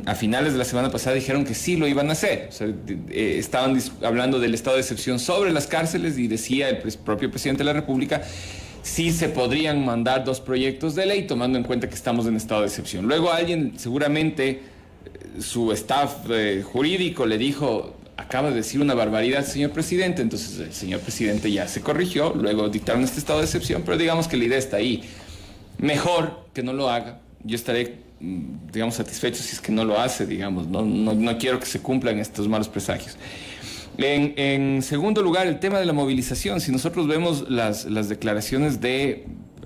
a finales de la semana pasada dijeron que sí lo iban a hacer. O sea, estaban hablando del estado de excepción sobre las cárceles y decía el propio presidente de la República sí se podrían mandar 2 proyectos de ley tomando en cuenta que estamos en estado de excepción. Luego alguien, seguramente su staff jurídico le dijo, acaba de decir una barbaridad, señor presidente. Entonces el señor presidente ya se corrigió, luego dictaron este estado de excepción, pero digamos que la idea está ahí. Mejor que no lo haga. Yo estaré, digamos, satisfecho si es que no lo hace, digamos. No quiero que se cumplan estos malos presagios. En segundo lugar, el tema de la movilización. Si nosotros vemos las declaraciones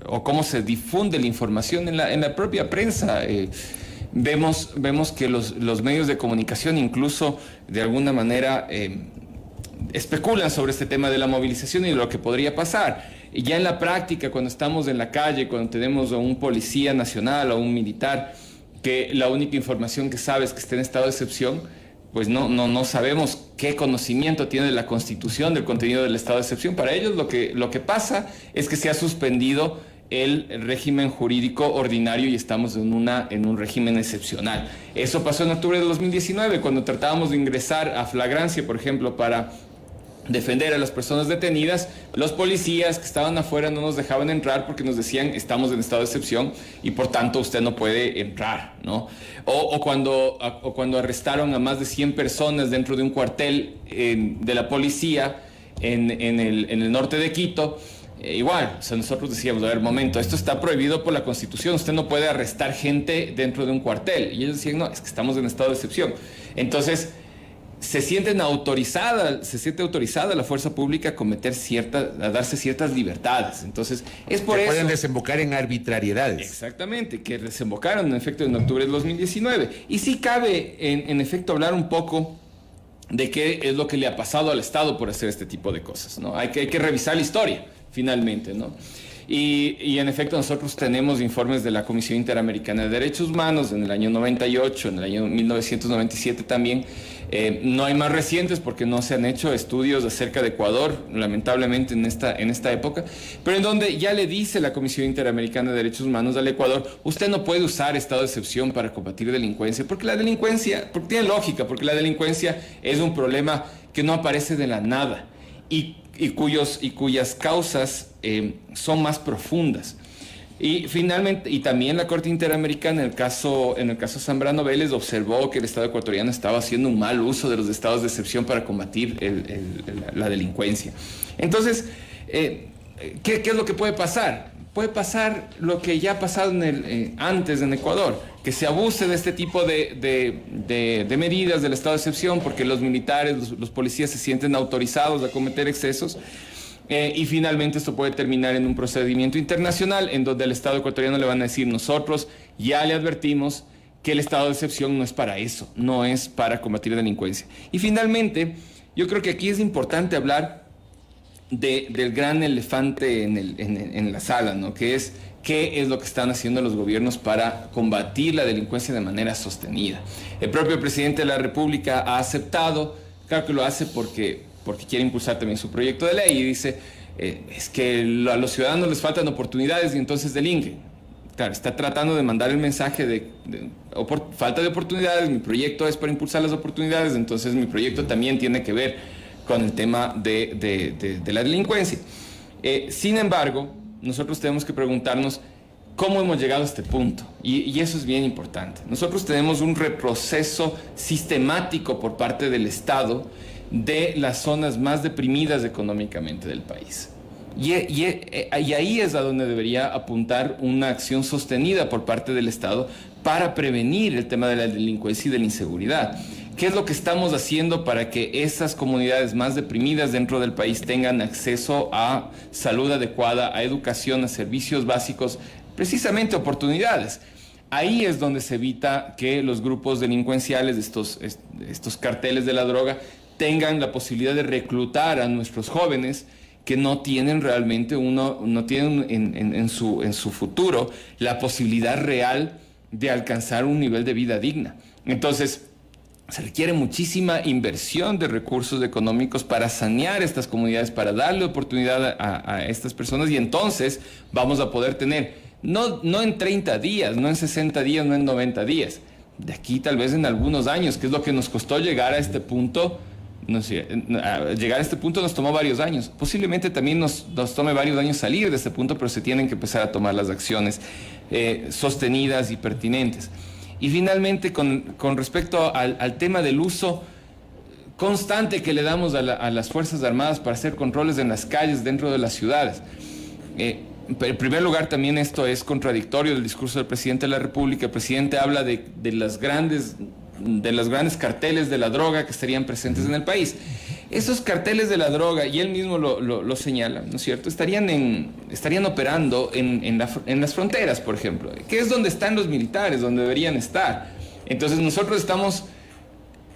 o cómo se difunde la información en la propia prensa, vemos que los medios de comunicación incluso de alguna manera especulan sobre este tema de la movilización y de lo que podría pasar. Y ya en la práctica, cuando estamos en la calle, cuando tenemos a un policía nacional o un militar que la única información que sabe es que está en estado de excepción, pues no sabemos qué conocimiento tiene de la Constitución, del contenido del estado de excepción. Para ellos lo que pasa es que se ha suspendido el régimen jurídico ordinario y estamos en un régimen excepcional. Eso pasó en octubre de 2019, cuando tratábamos de ingresar a flagrancia, por ejemplo, para defender a las personas detenidas. Los policías que estaban afuera no nos dejaban entrar porque nos decían estamos en estado de excepción y por tanto usted no puede entrar, ¿no? O cuando arrestaron a más de 100 personas dentro de un cuartel de la policía en el norte de Quito. Igual, o sea, nosotros decíamos, a ver, momento, esto está prohibido por la Constitución, usted no puede arrestar gente dentro de un cuartel. Y ellos decían, no, es que estamos en estado de excepción. Entonces, se siente autorizada la fuerza pública a darse ciertas libertades. Entonces, es por eso... pueden desembocar en arbitrariedades. Exactamente, que desembocaron en efecto en octubre del 2019. Y sí cabe, en efecto, hablar un poco de qué es lo que le ha pasado al Estado por hacer este tipo de cosas, ¿no? Hay que revisar la historia. finalmente, ¿no? Y en efecto nosotros tenemos informes de la Comisión Interamericana de Derechos Humanos en el año 98, en el año 1997 también. No hay más recientes porque no se han hecho estudios acerca de Ecuador, lamentablemente en esta época, pero en donde ya le dice la Comisión Interamericana de Derechos Humanos al Ecuador, usted no puede usar estado de excepción para combatir delincuencia, porque la delincuencia, porque tiene lógica, porque la delincuencia es un problema que no aparece de la nada y cuyas causas son más profundas. Y finalmente, y también la Corte Interamericana, en el caso Zambrano Vélez, observó que el Estado ecuatoriano estaba haciendo un mal uso de los estados de excepción para combatir la delincuencia. Entonces, ¿qué es lo que puede pasar? Puede pasar lo que ya ha pasado antes en Ecuador, que se abuse de este tipo de medidas del estado de excepción porque los militares, los policías se sienten autorizados a cometer excesos. Y finalmente esto puede terminar en un procedimiento internacional en donde al Estado ecuatoriano le van a decir: nosotros ya le advertimos que el estado de excepción no es para eso, no es para combatir delincuencia. Y finalmente, yo creo que aquí es importante hablar del gran elefante en la sala, ¿no? Que es qué es lo que están haciendo los gobiernos para combatir la delincuencia de manera sostenida. El propio presidente de la República ha aceptado, claro que lo hace porque quiere impulsar también su proyecto de ley y dice, es que a los ciudadanos les faltan oportunidades y entonces delinquen. Claro, está tratando de mandar el mensaje de falta de oportunidades, mi proyecto es para impulsar las oportunidades, entonces mi proyecto también tiene que ver con el tema de la delincuencia. Sin embargo, nosotros tenemos que preguntarnos cómo hemos llegado a este punto, y eso es bien importante. Nosotros tenemos un reproceso sistemático por parte del Estado de las zonas más deprimidas económicamente del país. Y ahí es a donde debería apuntar una acción sostenida por parte del Estado para prevenir el tema de la delincuencia y de la inseguridad. ¿Qué es lo que estamos haciendo para que esas comunidades más deprimidas dentro del país tengan acceso a salud adecuada, a educación, a servicios básicos, precisamente oportunidades? Ahí es donde se evita que los grupos delincuenciales, estos carteles de la droga, tengan la posibilidad de reclutar a nuestros jóvenes que no tienen realmente en su futuro la posibilidad real de alcanzar un nivel de vida digna. Entonces, se requiere muchísima inversión de recursos económicos para sanear estas comunidades, para darle oportunidad a estas personas, y entonces vamos a poder tener, no en 30 días, no en 60 días, no en 90 días, de aquí tal vez en algunos años, que es lo que nos costó llegar a este punto. No sé, llegar a este punto nos tomó varios años. Posiblemente también nos tome varios años salir de este punto, pero se tienen que empezar a tomar las acciones sostenidas y pertinentes. Y finalmente, con respecto al tema del uso constante que le damos a las Fuerzas Armadas para hacer controles en las calles dentro de las ciudades. En primer lugar, también esto es contradictorio del discurso del presidente de la República. El presidente habla de los grandes carteles de la droga que estarían presentes en el país. Esos carteles de la droga, y él mismo lo señala, ¿no es cierto?, estarían operando en las fronteras, por ejemplo, que es donde están los militares, donde deberían estar. Entonces nosotros estamos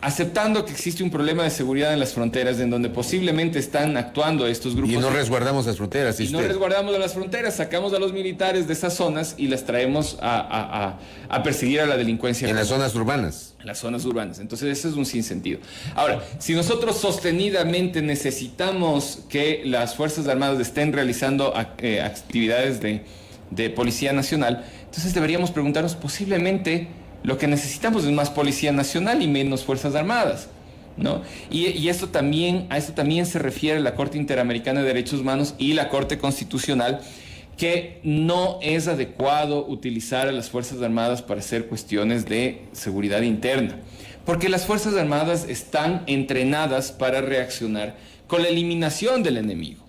aceptando que existe un problema de seguridad en las fronteras, en donde posiblemente están actuando estos grupos. Y no resguardamos las fronteras. Y no resguardamos las fronteras, sacamos a los militares de esas zonas y las traemos a perseguir a la delincuencia. En las zonas urbanas. En las zonas urbanas. Entonces ese es un sinsentido. Ahora, si nosotros sostenidamente necesitamos que las Fuerzas Armadas estén realizando actividades de Policía Nacional, entonces deberíamos preguntarnos, posiblemente lo que necesitamos es más Policía Nacional y menos Fuerzas Armadas, ¿no? Y a esto también se refiere la Corte Interamericana de Derechos Humanos y la Corte Constitucional, que no es adecuado utilizar a las Fuerzas Armadas para hacer cuestiones de seguridad interna, porque las Fuerzas Armadas están entrenadas para reaccionar con la eliminación del enemigo.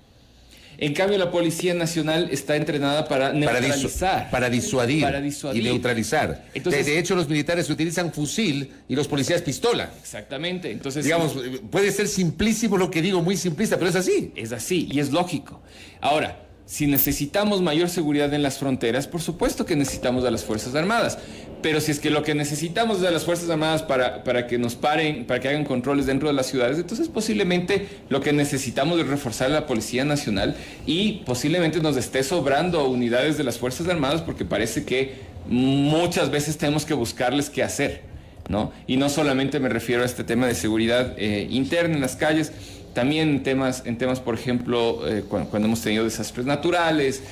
En cambio, la Policía Nacional está entrenada para neutralizar. Para disuadir y neutralizar. Entonces, de hecho, los militares utilizan fusil y los policías pistola. Exactamente. Entonces, digamos, puede ser simplísimo lo que digo, muy simplista, pero es así. Es así y es lógico. Ahora, si necesitamos mayor seguridad en las fronteras, por supuesto que necesitamos a las Fuerzas Armadas, Pero si es que lo que necesitamos de las Fuerzas Armadas para que nos paren, para que hagan controles dentro de las ciudades, entonces posiblemente lo que necesitamos es reforzar la Policía Nacional y posiblemente nos esté sobrando unidades de las Fuerzas Armadas porque parece que muchas veces tenemos que buscarles qué hacer, ¿no? Y no solamente me refiero a este tema de seguridad interna en las calles, también en temas por ejemplo, cuando hemos tenido desastres naturales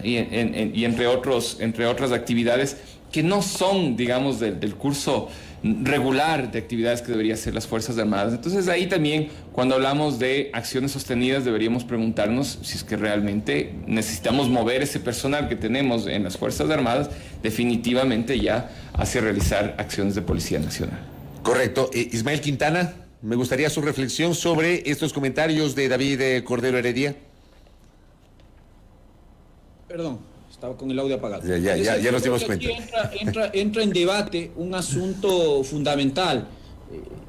y entre otras actividades que no son, digamos, del curso regular de actividades que deberían hacer las Fuerzas Armadas. Entonces ahí también, cuando hablamos de acciones sostenidas, deberíamos preguntarnos si es que realmente necesitamos mover ese personal que tenemos en las Fuerzas Armadas definitivamente ya hacia realizar acciones de Policía Nacional. Correcto. Ismael Quintana, me gustaría su reflexión sobre estos comentarios de David Cordero Heredia. Perdón. Estaba con el audio apagado. Ya nos dimos cuenta. Entra en debate un asunto fundamental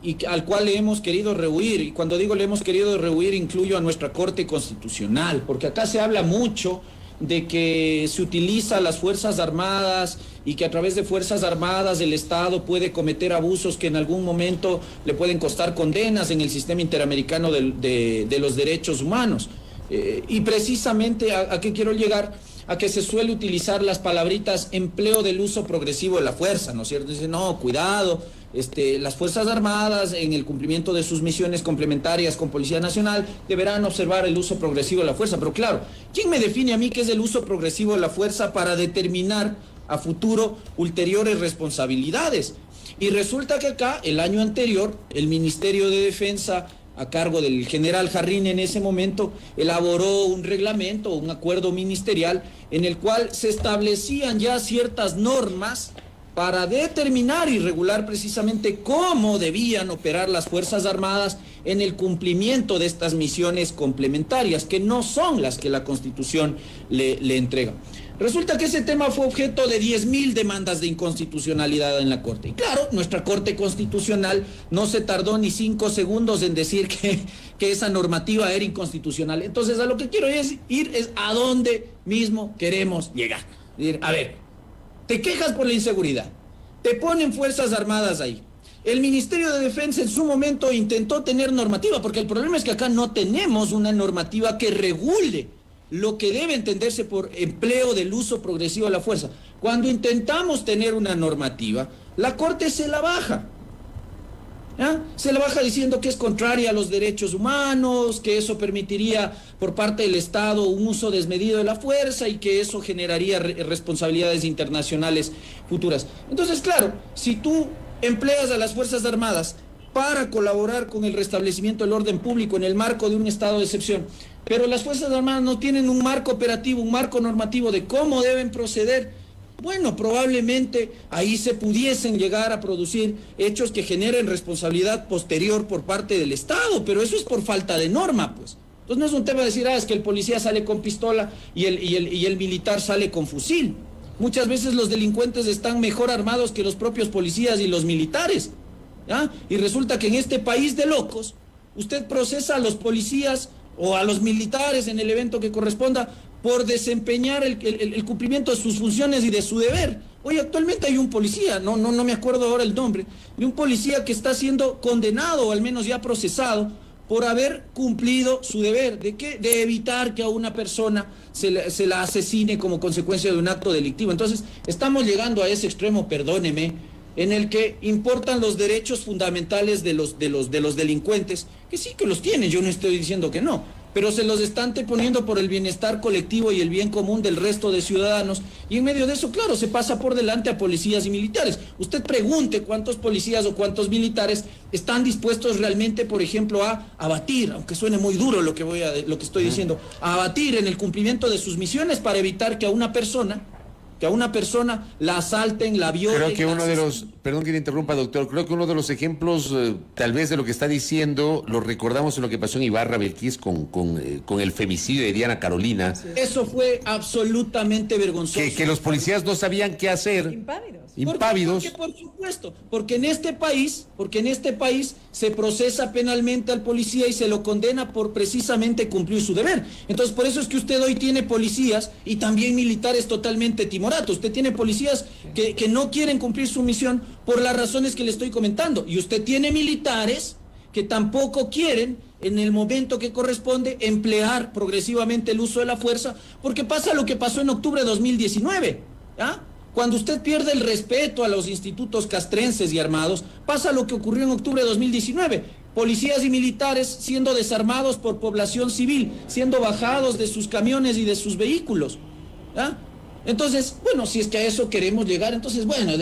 y al cual le hemos querido rehuir. Y cuando digo le hemos querido rehuir, incluyo a nuestra Corte Constitucional, porque acá se habla mucho de que se utiliza las Fuerzas Armadas y que a través de Fuerzas Armadas el Estado puede cometer abusos que en algún momento le pueden costar condenas en el sistema interamericano de los derechos humanos. Y precisamente, ¿a qué quiero llegar? A que se suele utilizar las palabritas empleo del uso progresivo de la fuerza, ¿no es cierto? Dice, no, cuidado, las Fuerzas Armadas en el cumplimiento de sus misiones complementarias con Policía Nacional deberán observar el uso progresivo de la fuerza. Pero claro, ¿quién me define a mí qué es el uso progresivo de la fuerza para determinar a futuro ulteriores responsabilidades? Y resulta que acá, el año anterior, el Ministerio de Defensa, a cargo del general Jarrín en ese momento, elaboró un reglamento, un acuerdo ministerial, en el cual se establecían ya ciertas normas para determinar y regular precisamente cómo debían operar las Fuerzas Armadas en el cumplimiento de estas misiones complementarias, que no son las que la Constitución le entrega. Resulta que ese tema fue objeto de 10.000 demandas de inconstitucionalidad en la Corte. Y claro, nuestra Corte Constitucional no se tardó ni 5 segundos en decir que esa normativa era inconstitucional. Entonces, a lo que quiero ir es a dónde mismo queremos llegar. A ver, te quejas por la inseguridad, te ponen Fuerzas Armadas ahí. El Ministerio de Defensa en su momento intentó tener normativa, porque el problema es que acá no tenemos una normativa que regule lo que debe entenderse por empleo del uso progresivo de la fuerza. Cuando intentamos tener una normativa, la Corte se la baja. ¿Ya? Se la baja diciendo que es contraria a los derechos humanos, que eso permitiría por parte del Estado un uso desmedido de la fuerza y que eso generaría responsabilidades internacionales futuras. Entonces, claro, si tú empleas a las Fuerzas Armadas para colaborar con el restablecimiento del orden público en el marco de un estado de excepción, pero las Fuerzas Armadas no tienen un marco operativo, un marco normativo de cómo deben proceder, bueno, probablemente ahí se pudiesen llegar a producir hechos que generen responsabilidad posterior por parte del Estado, pero eso es por falta de norma, pues. Entonces no es un tema de decir, es que el policía sale con pistola y el militar sale con fusil. Muchas veces los delincuentes están mejor armados que los propios policías y los militares, ¿ya? Y resulta que en este país de locos, usted procesa a los policías o a los militares en el evento que corresponda por desempeñar el cumplimiento de sus funciones y de su deber. Oye, actualmente hay un policía, no me acuerdo ahora el nombre, de un policía que está siendo condenado o al menos ya procesado por haber cumplido su deber. ¿De qué? De evitar que a una persona se la asesine como consecuencia de un acto delictivo. Entonces, estamos llegando a ese extremo, perdóneme, en el que importan los derechos fundamentales de los delincuentes, que sí que los tienen, yo no estoy diciendo que no, pero se los están poniendo por el bienestar colectivo y el bien común del resto de ciudadanos, y en medio de eso, claro, se pasa por delante a policías y militares. Usted pregunte cuántos policías o cuántos militares están dispuestos realmente, por ejemplo, a abatir, aunque suene muy duro lo que estoy diciendo, a abatir en el cumplimiento de sus misiones para evitar que a una persona la asalten, la violen. Creo que uno de los, perdón que le interrumpa, doctor, creo que uno de los ejemplos, tal vez de lo que está diciendo, lo recordamos en lo que pasó en Ibarra, Belkis, con el femicidio de Diana Carolina. Eso fue absolutamente vergonzoso. Que los policías no sabían qué hacer. Impávidos. Porque, por supuesto, porque en este país se procesa penalmente al policía y se lo condena por precisamente cumplir su deber. Entonces, por eso es que usted hoy tiene policías y también militares totalmente timoratos. dato. Usted tiene policías que no quieren cumplir su misión por las razones que le estoy comentando. Y usted tiene militares que tampoco quieren, en el momento que corresponde, emplear progresivamente el uso de la fuerza, porque pasa lo que pasó en octubre de 2019, ¿ya? Cuando usted pierde el respeto a los institutos castrenses y armados, pasa lo que ocurrió en octubre de 2019. Policías y militares siendo desarmados por población civil, siendo bajados de sus camiones y de sus vehículos, ¿ya? Entonces, bueno, si es que a eso queremos llegar, entonces, bueno,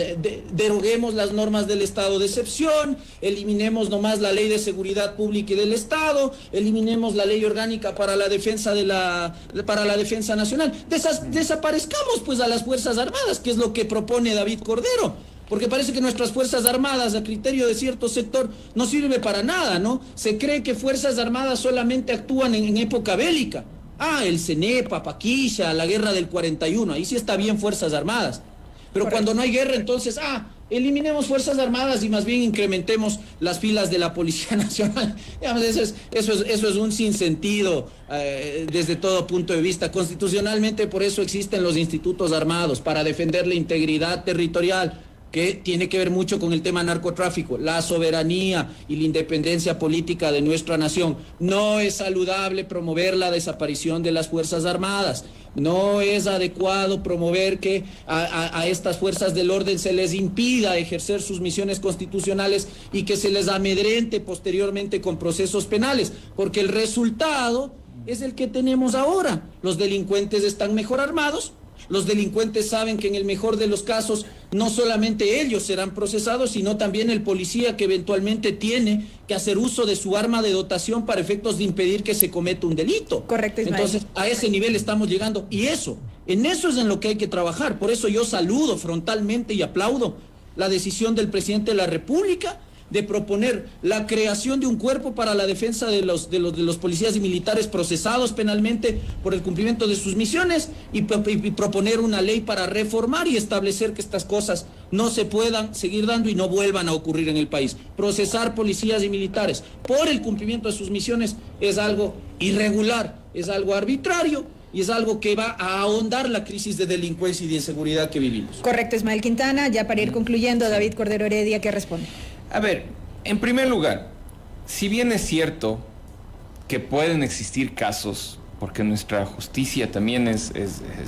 deroguemos las normas del estado de excepción, eliminemos nomás la ley de seguridad pública y del Estado, eliminemos la ley orgánica para la defensa para la defensa nacional. Desaparezcamos pues a las Fuerzas Armadas, que es lo que propone David Cordero. Porque parece que nuestras Fuerzas Armadas, a criterio de cierto sector, no sirve para nada, ¿no? Se cree que Fuerzas Armadas solamente actúan en época bélica. El CENEPA, Paquilla, la guerra del 41, ahí sí está bien Fuerzas Armadas. Pero cuando no hay guerra, entonces, eliminemos Fuerzas Armadas y más bien incrementemos las filas de la Policía Nacional. Digamos, eso es un sinsentido desde todo punto de vista. Constitucionalmente, por eso existen los institutos armados, para defender la integridad territorial, que tiene que ver mucho con el tema narcotráfico, la soberanía y la independencia política de nuestra nación. No es saludable promover la desaparición de las Fuerzas Armadas. No es adecuado promover que a estas fuerzas del orden se les impida ejercer sus misiones constitucionales y que se les amedrente posteriormente con procesos penales, porque el resultado es el que tenemos ahora. Los delincuentes están mejor armados. Los delincuentes saben que en el mejor de los casos no solamente ellos serán procesados, sino también el policía que eventualmente tiene que hacer uso de su arma de dotación para efectos de impedir que se cometa un delito. Correcto, Ismael. Entonces, a ese nivel estamos llegando. Y en eso es en lo que hay que trabajar. Por eso yo saludo frontalmente y aplaudo la decisión del presidente de la República de proponer la creación de un cuerpo para la defensa de los policías y militares procesados penalmente por el cumplimiento de sus misiones y proponer una ley para reformar y establecer que estas cosas no se puedan seguir dando y no vuelvan a ocurrir en el país. Procesar policías y militares por el cumplimiento de sus misiones es algo irregular, es algo arbitrario y es algo que va a ahondar la crisis de delincuencia y de inseguridad que vivimos. Correcto, Ismael Quintana. Ya para ir concluyendo, David Cordero Heredia, ¿qué responde? A ver, en primer lugar, si bien es cierto que pueden existir casos, porque nuestra justicia también es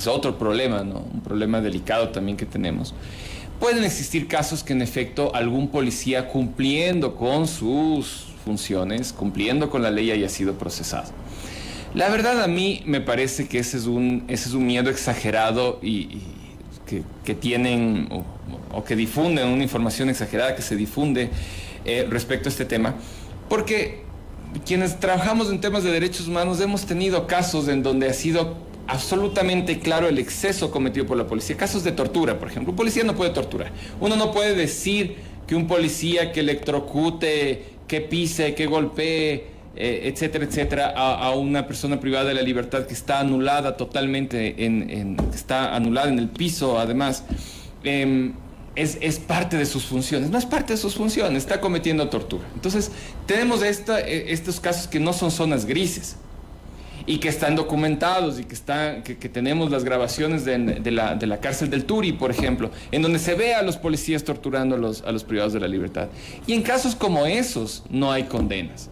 otro problema, ¿no? Un problema delicado también que tenemos. Pueden existir casos que en efecto algún policía cumpliendo con sus funciones, cumpliendo con la ley haya sido procesado. La verdad a mí me parece que ese es un miedo exagerado y que tienen o que difunden una información exagerada que se difunde respecto a este tema, porque quienes trabajamos en temas de derechos humanos hemos tenido casos en donde ha sido absolutamente claro el exceso cometido por la policía, casos de tortura, por ejemplo. Un policía no puede torturar. Uno no puede decir que un policía que electrocute, que pise, que golpee, etcétera, etcétera, a una persona privada de la libertad que está anulada totalmente, está anulada en el piso, además, es parte de sus funciones. No es parte de sus funciones, está cometiendo tortura. Entonces, tenemos estos casos que no son zonas grises y que están documentados y que tenemos las grabaciones de la cárcel del Turi, por ejemplo, en donde se ve a los policías torturando a los privados de la libertad. Y en casos como esos no hay condenas.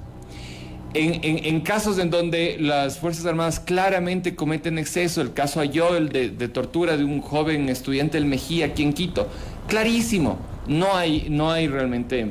En casos en donde las Fuerzas Armadas claramente cometen exceso, el caso Ayoel de tortura de un joven estudiante del Mejía aquí en Quito, clarísimo, no hay realmente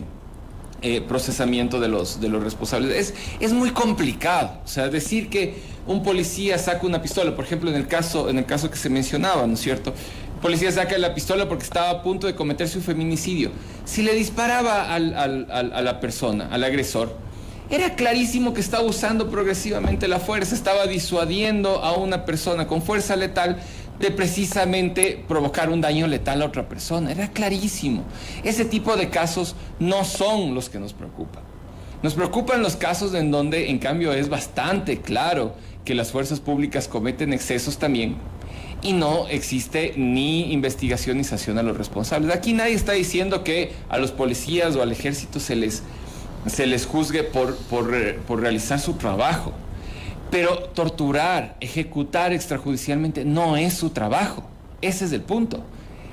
procesamiento de los responsables. Es muy complicado, o sea, decir que un policía saca una pistola, por ejemplo, en el caso que se mencionaba, ¿no es cierto? El policía saca la pistola porque estaba a punto de cometerse un feminicidio. Si le disparaba a la persona, al agresor, era clarísimo que estaba usando progresivamente la fuerza, estaba disuadiendo a una persona con fuerza letal de precisamente provocar un daño letal a otra persona. Era clarísimo. Ese tipo de casos no son los que nos preocupan. Nos preocupan los casos en donde, en cambio, es bastante claro que las fuerzas públicas cometen excesos también y no existe ni investigación ni sanción a los responsables. Aquí nadie está diciendo que a los policías o al ejército se les juzgue por realizar su trabajo. Pero torturar, ejecutar extrajudicialmente no es su trabajo. Ese es el punto.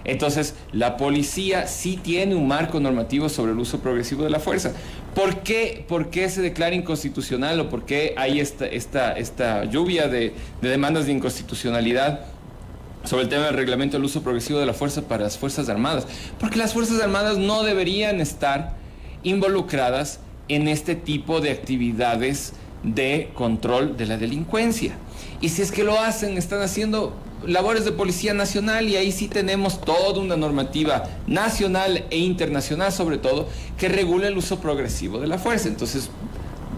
Entonces, la policía sí tiene un marco normativo sobre el uso progresivo de la fuerza. ¿Por qué se declara inconstitucional o por qué hay esta lluvia de demandas de inconstitucionalidad sobre el tema del reglamento del uso progresivo de la fuerza para las Fuerzas Armadas? Porque las Fuerzas Armadas no deberían estar involucradas en este tipo de actividades de control de la delincuencia. Y si es que lo hacen, están haciendo labores de Policía Nacional, y ahí sí tenemos toda una normativa nacional e internacional, sobre todo, que regula el uso progresivo de la fuerza. Entonces,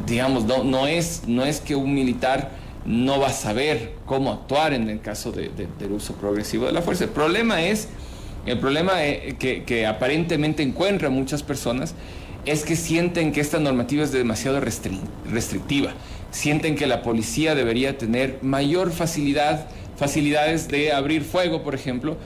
digamos, no es que un militar no va a saber cómo actuar en el caso del uso progresivo de la fuerza. El problema que aparentemente encuentran muchas personas es que sienten que esta normativa es demasiado restrictiva. Sienten que la policía debería tener mayor facilidades de abrir fuego, por ejemplo,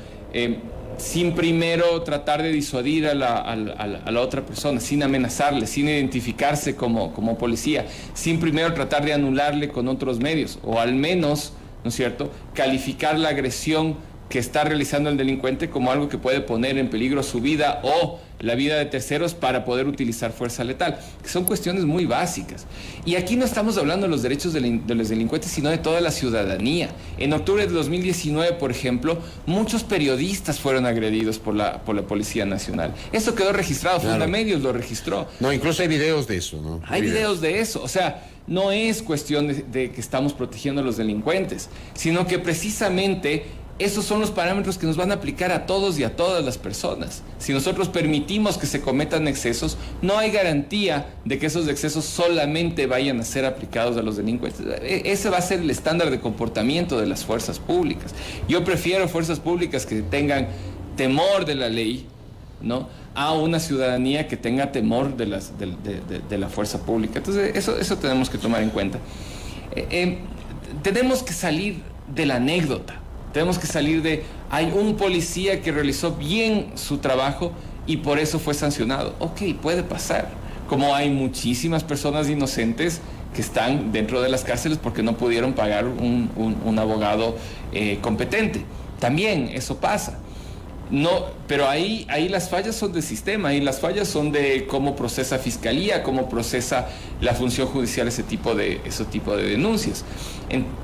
sin primero tratar de disuadir a la otra persona, sin amenazarle, sin identificarse como policía, sin primero tratar de anularle con otros medios, o al menos, ¿no es cierto?, calificar la agresión que está realizando el delincuente como algo que puede poner en peligro su vida o la vida de terceros para poder utilizar fuerza letal, que son cuestiones muy básicas. Y aquí no estamos hablando de los derechos de los delincuentes, sino de toda la ciudadanía. En octubre de 2019, por ejemplo, muchos periodistas fueron agredidos por la Policía Nacional. Eso quedó registrado, claro. Fundamedios lo registró. No, incluso hay videos de eso, ¿no? Hay videos de eso, o sea, no es cuestión de que estamos protegiendo a los delincuentes, sino que precisamente esos son los parámetros que nos van a aplicar a todos y a todas las personas. Si nosotros permitimos que se cometan excesos, no hay garantía de que esos excesos solamente vayan a ser aplicados a los delincuentes. Ese va a ser el estándar de comportamiento de las fuerzas públicas. Yo prefiero fuerzas públicas que tengan temor de la ley, ¿no?, a una ciudadanía que tenga temor de la fuerza pública. Entonces, eso tenemos que tomar en cuenta. Tenemos que salir de la anécdota. Tenemos que salir hay un policía que realizó bien su trabajo y por eso fue sancionado. Ok, puede pasar. Como hay muchísimas personas inocentes que están dentro de las cárceles porque no pudieron pagar un abogado competente. También eso pasa. No, pero ahí las fallas son del sistema, ahí las fallas son de cómo procesa Fiscalía, cómo procesa la función judicial ese tipo de denuncias.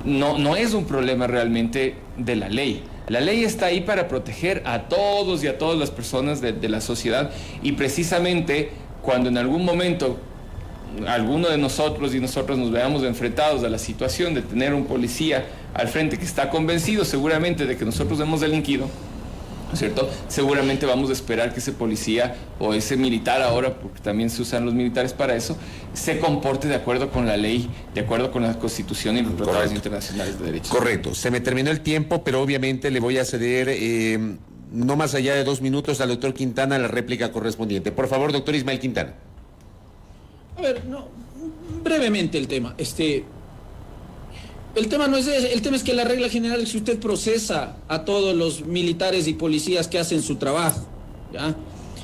No es un problema realmente de la ley. La ley está ahí para proteger a todos y a todas las personas de la sociedad, y precisamente cuando en algún momento alguno de nosotros y nosotras nos veamos enfrentados a la situación de tener un policía al frente que está convencido seguramente de que nosotros hemos delinquido, ¿cierto?, seguramente vamos a esperar que ese policía o ese militar, ahora porque también se usan los militares para eso, se comporte de acuerdo con la ley, de acuerdo con la Constitución y los tratados internacionales de derechos. Correcto. Se me terminó el tiempo, pero obviamente le voy a ceder no más allá de 2 minutos al doctor Quintana la réplica correspondiente. Por favor, doctor Ismael Quintana. A ver, brevemente el tema. El tema no es ese, el tema es que la regla general es que usted procesa a todos los militares y policías que hacen su trabajo, ¿ya?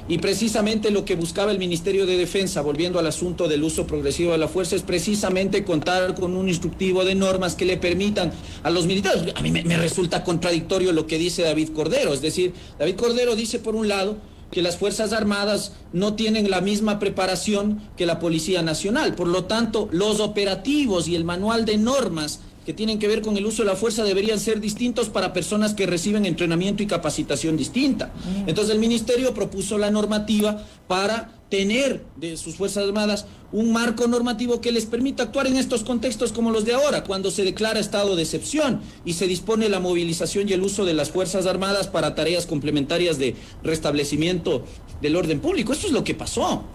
Y precisamente lo que buscaba el Ministerio de Defensa, volviendo al asunto del uso progresivo de la fuerza, es precisamente contar con un instructivo de normas que le permitan a los militares. A mí me resulta contradictorio lo que dice David Cordero, es decir, David Cordero dice por un lado que las Fuerzas Armadas no tienen la misma preparación que la Policía Nacional, por lo tanto, los operativos y el manual de normas que tienen que ver con el uso de la fuerza deberían ser distintos para personas que reciben entrenamiento y capacitación distinta. Entonces el Ministerio propuso la normativa para tener de sus Fuerzas Armadas un marco normativo que les permita actuar en estos contextos como los de ahora, cuando se declara estado de excepción y se dispone la movilización y el uso de las Fuerzas Armadas para tareas complementarias de restablecimiento del orden público. Eso es lo que pasó.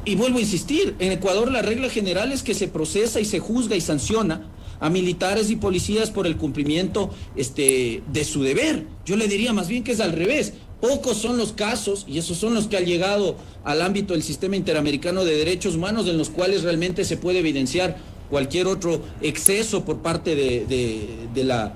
Y vuelvo a insistir, en Ecuador la regla general es que se procesa y se juzga y sanciona a militares y policías por el cumplimiento de su deber. Yo le diría más bien que es al revés. Pocos son los casos, y esos son los que han llegado al ámbito del sistema interamericano de derechos humanos, en los cuales realmente se puede evidenciar cualquier otro exceso por parte de la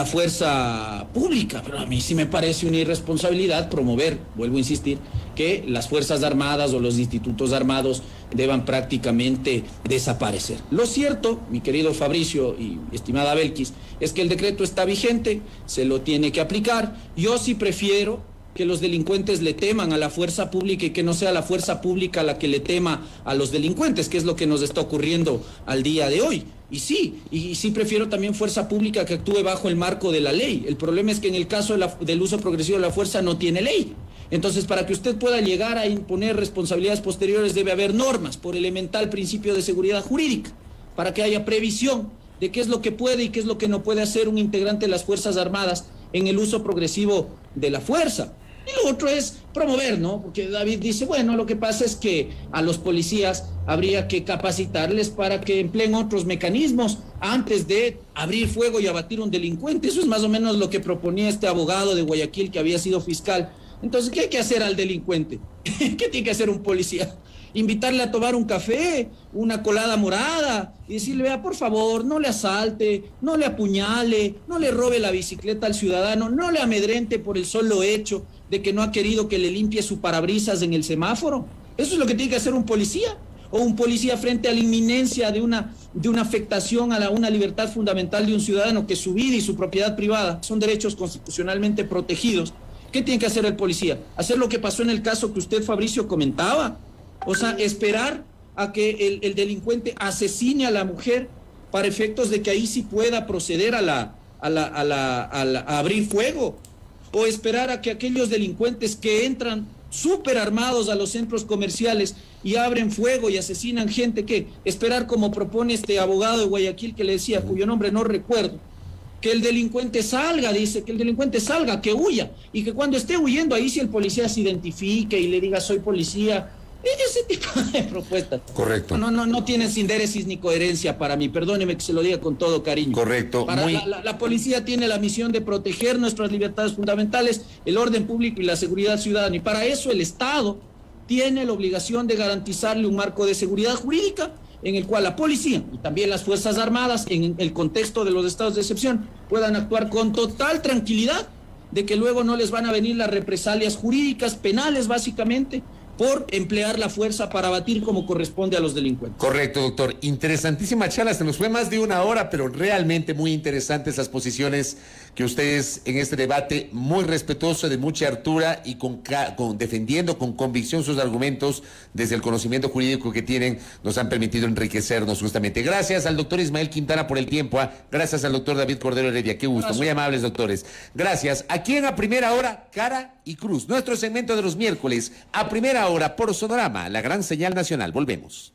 fuerza pública. Pero a mí sí me parece una irresponsabilidad promover, vuelvo a insistir, que las Fuerzas Armadas o los institutos armados deban prácticamente desaparecer. Lo cierto, mi querido Fabricio y estimada Belkis, es que el decreto está vigente, se lo tiene que aplicar. Yo sí prefiero que los delincuentes le teman a la fuerza pública y que no sea la fuerza pública la que le tema a los delincuentes, que es lo que nos está ocurriendo al día de hoy. Y sí prefiero también fuerza pública que actúe bajo el marco de la ley. El problema es que en el caso del uso progresivo de la fuerza no tiene ley. Entonces, para que usted pueda llegar a imponer responsabilidades posteriores debe haber normas por elemental principio de seguridad jurídica, para que haya previsión de qué es lo que puede y qué es lo que no puede hacer un integrante de las Fuerzas Armadas en el uso progresivo de la fuerza. Y lo otro es promover, ¿no? Porque David dice, bueno, lo que pasa es que a los policías habría que capacitarles para que empleen otros mecanismos antes de abrir fuego y abatir un delincuente. Eso es más o menos lo que proponía este abogado de Guayaquil que había sido fiscal. Entonces, ¿qué hay que hacer al delincuente? ¿Qué tiene que hacer un policía? Invitarle a tomar un café, una colada morada y decirle, vea, por favor, no le asalte, no le apuñale, no le robe la bicicleta al ciudadano, no le amedrente por el solo hecho de que no ha querido que le limpie su parabrisas en el semáforo. Eso es lo que tiene que hacer un policía. O un policía frente a la inminencia de una afectación a una libertad fundamental de un ciudadano, que su vida y su propiedad privada son derechos constitucionalmente protegidos. ¿Qué tiene que hacer el policía? Hacer lo que pasó en el caso que usted, Fabricio, comentaba. O sea, esperar a que el delincuente asesine a la mujer para efectos de que ahí sí pueda proceder a abrir fuego. O esperar a que aquellos delincuentes que entran súper armados a los centros comerciales y abren fuego y asesinan gente, ¿qué? Esperar, como propone este abogado de Guayaquil que le decía, cuyo nombre no recuerdo, que el delincuente salga, dice, que el delincuente salga, que huya, y que cuando esté huyendo ahí si el policía se identifique y le diga soy policía. Ese tipo de propuestas. Correcto. No tienen sindéresis ni coherencia para mí, perdóneme que se lo diga con todo cariño. Correcto. La policía tiene la misión de proteger nuestras libertades fundamentales, el orden público y la seguridad ciudadana, y para eso el Estado tiene la obligación de garantizarle un marco de seguridad jurídica en el cual la policía y también las Fuerzas Armadas, en el contexto de los estados de excepción, puedan actuar con total tranquilidad de que luego no les van a venir las represalias jurídicas, penales básicamente, por emplear la fuerza para abatir como corresponde a los delincuentes. Correcto, doctor. Interesantísima charla, se nos fue más de una hora, pero realmente muy interesantes las posiciones que ustedes en este debate, muy respetuoso, de mucha altura y defendiendo con convicción sus argumentos desde el conocimiento jurídico que tienen, nos han permitido enriquecernos justamente. Gracias al doctor Ismael Quintana por el tiempo, gracias al doctor David Cordero Heredia, qué gusto, muy amables doctores. Gracias. Aquí en A Primera Hora, Cara y Cruz, nuestro segmento de los miércoles, A Primera Hora por Sonorama, la gran señal nacional. Volvemos.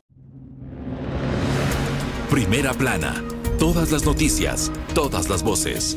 Primera Plana, todas las noticias, todas las voces.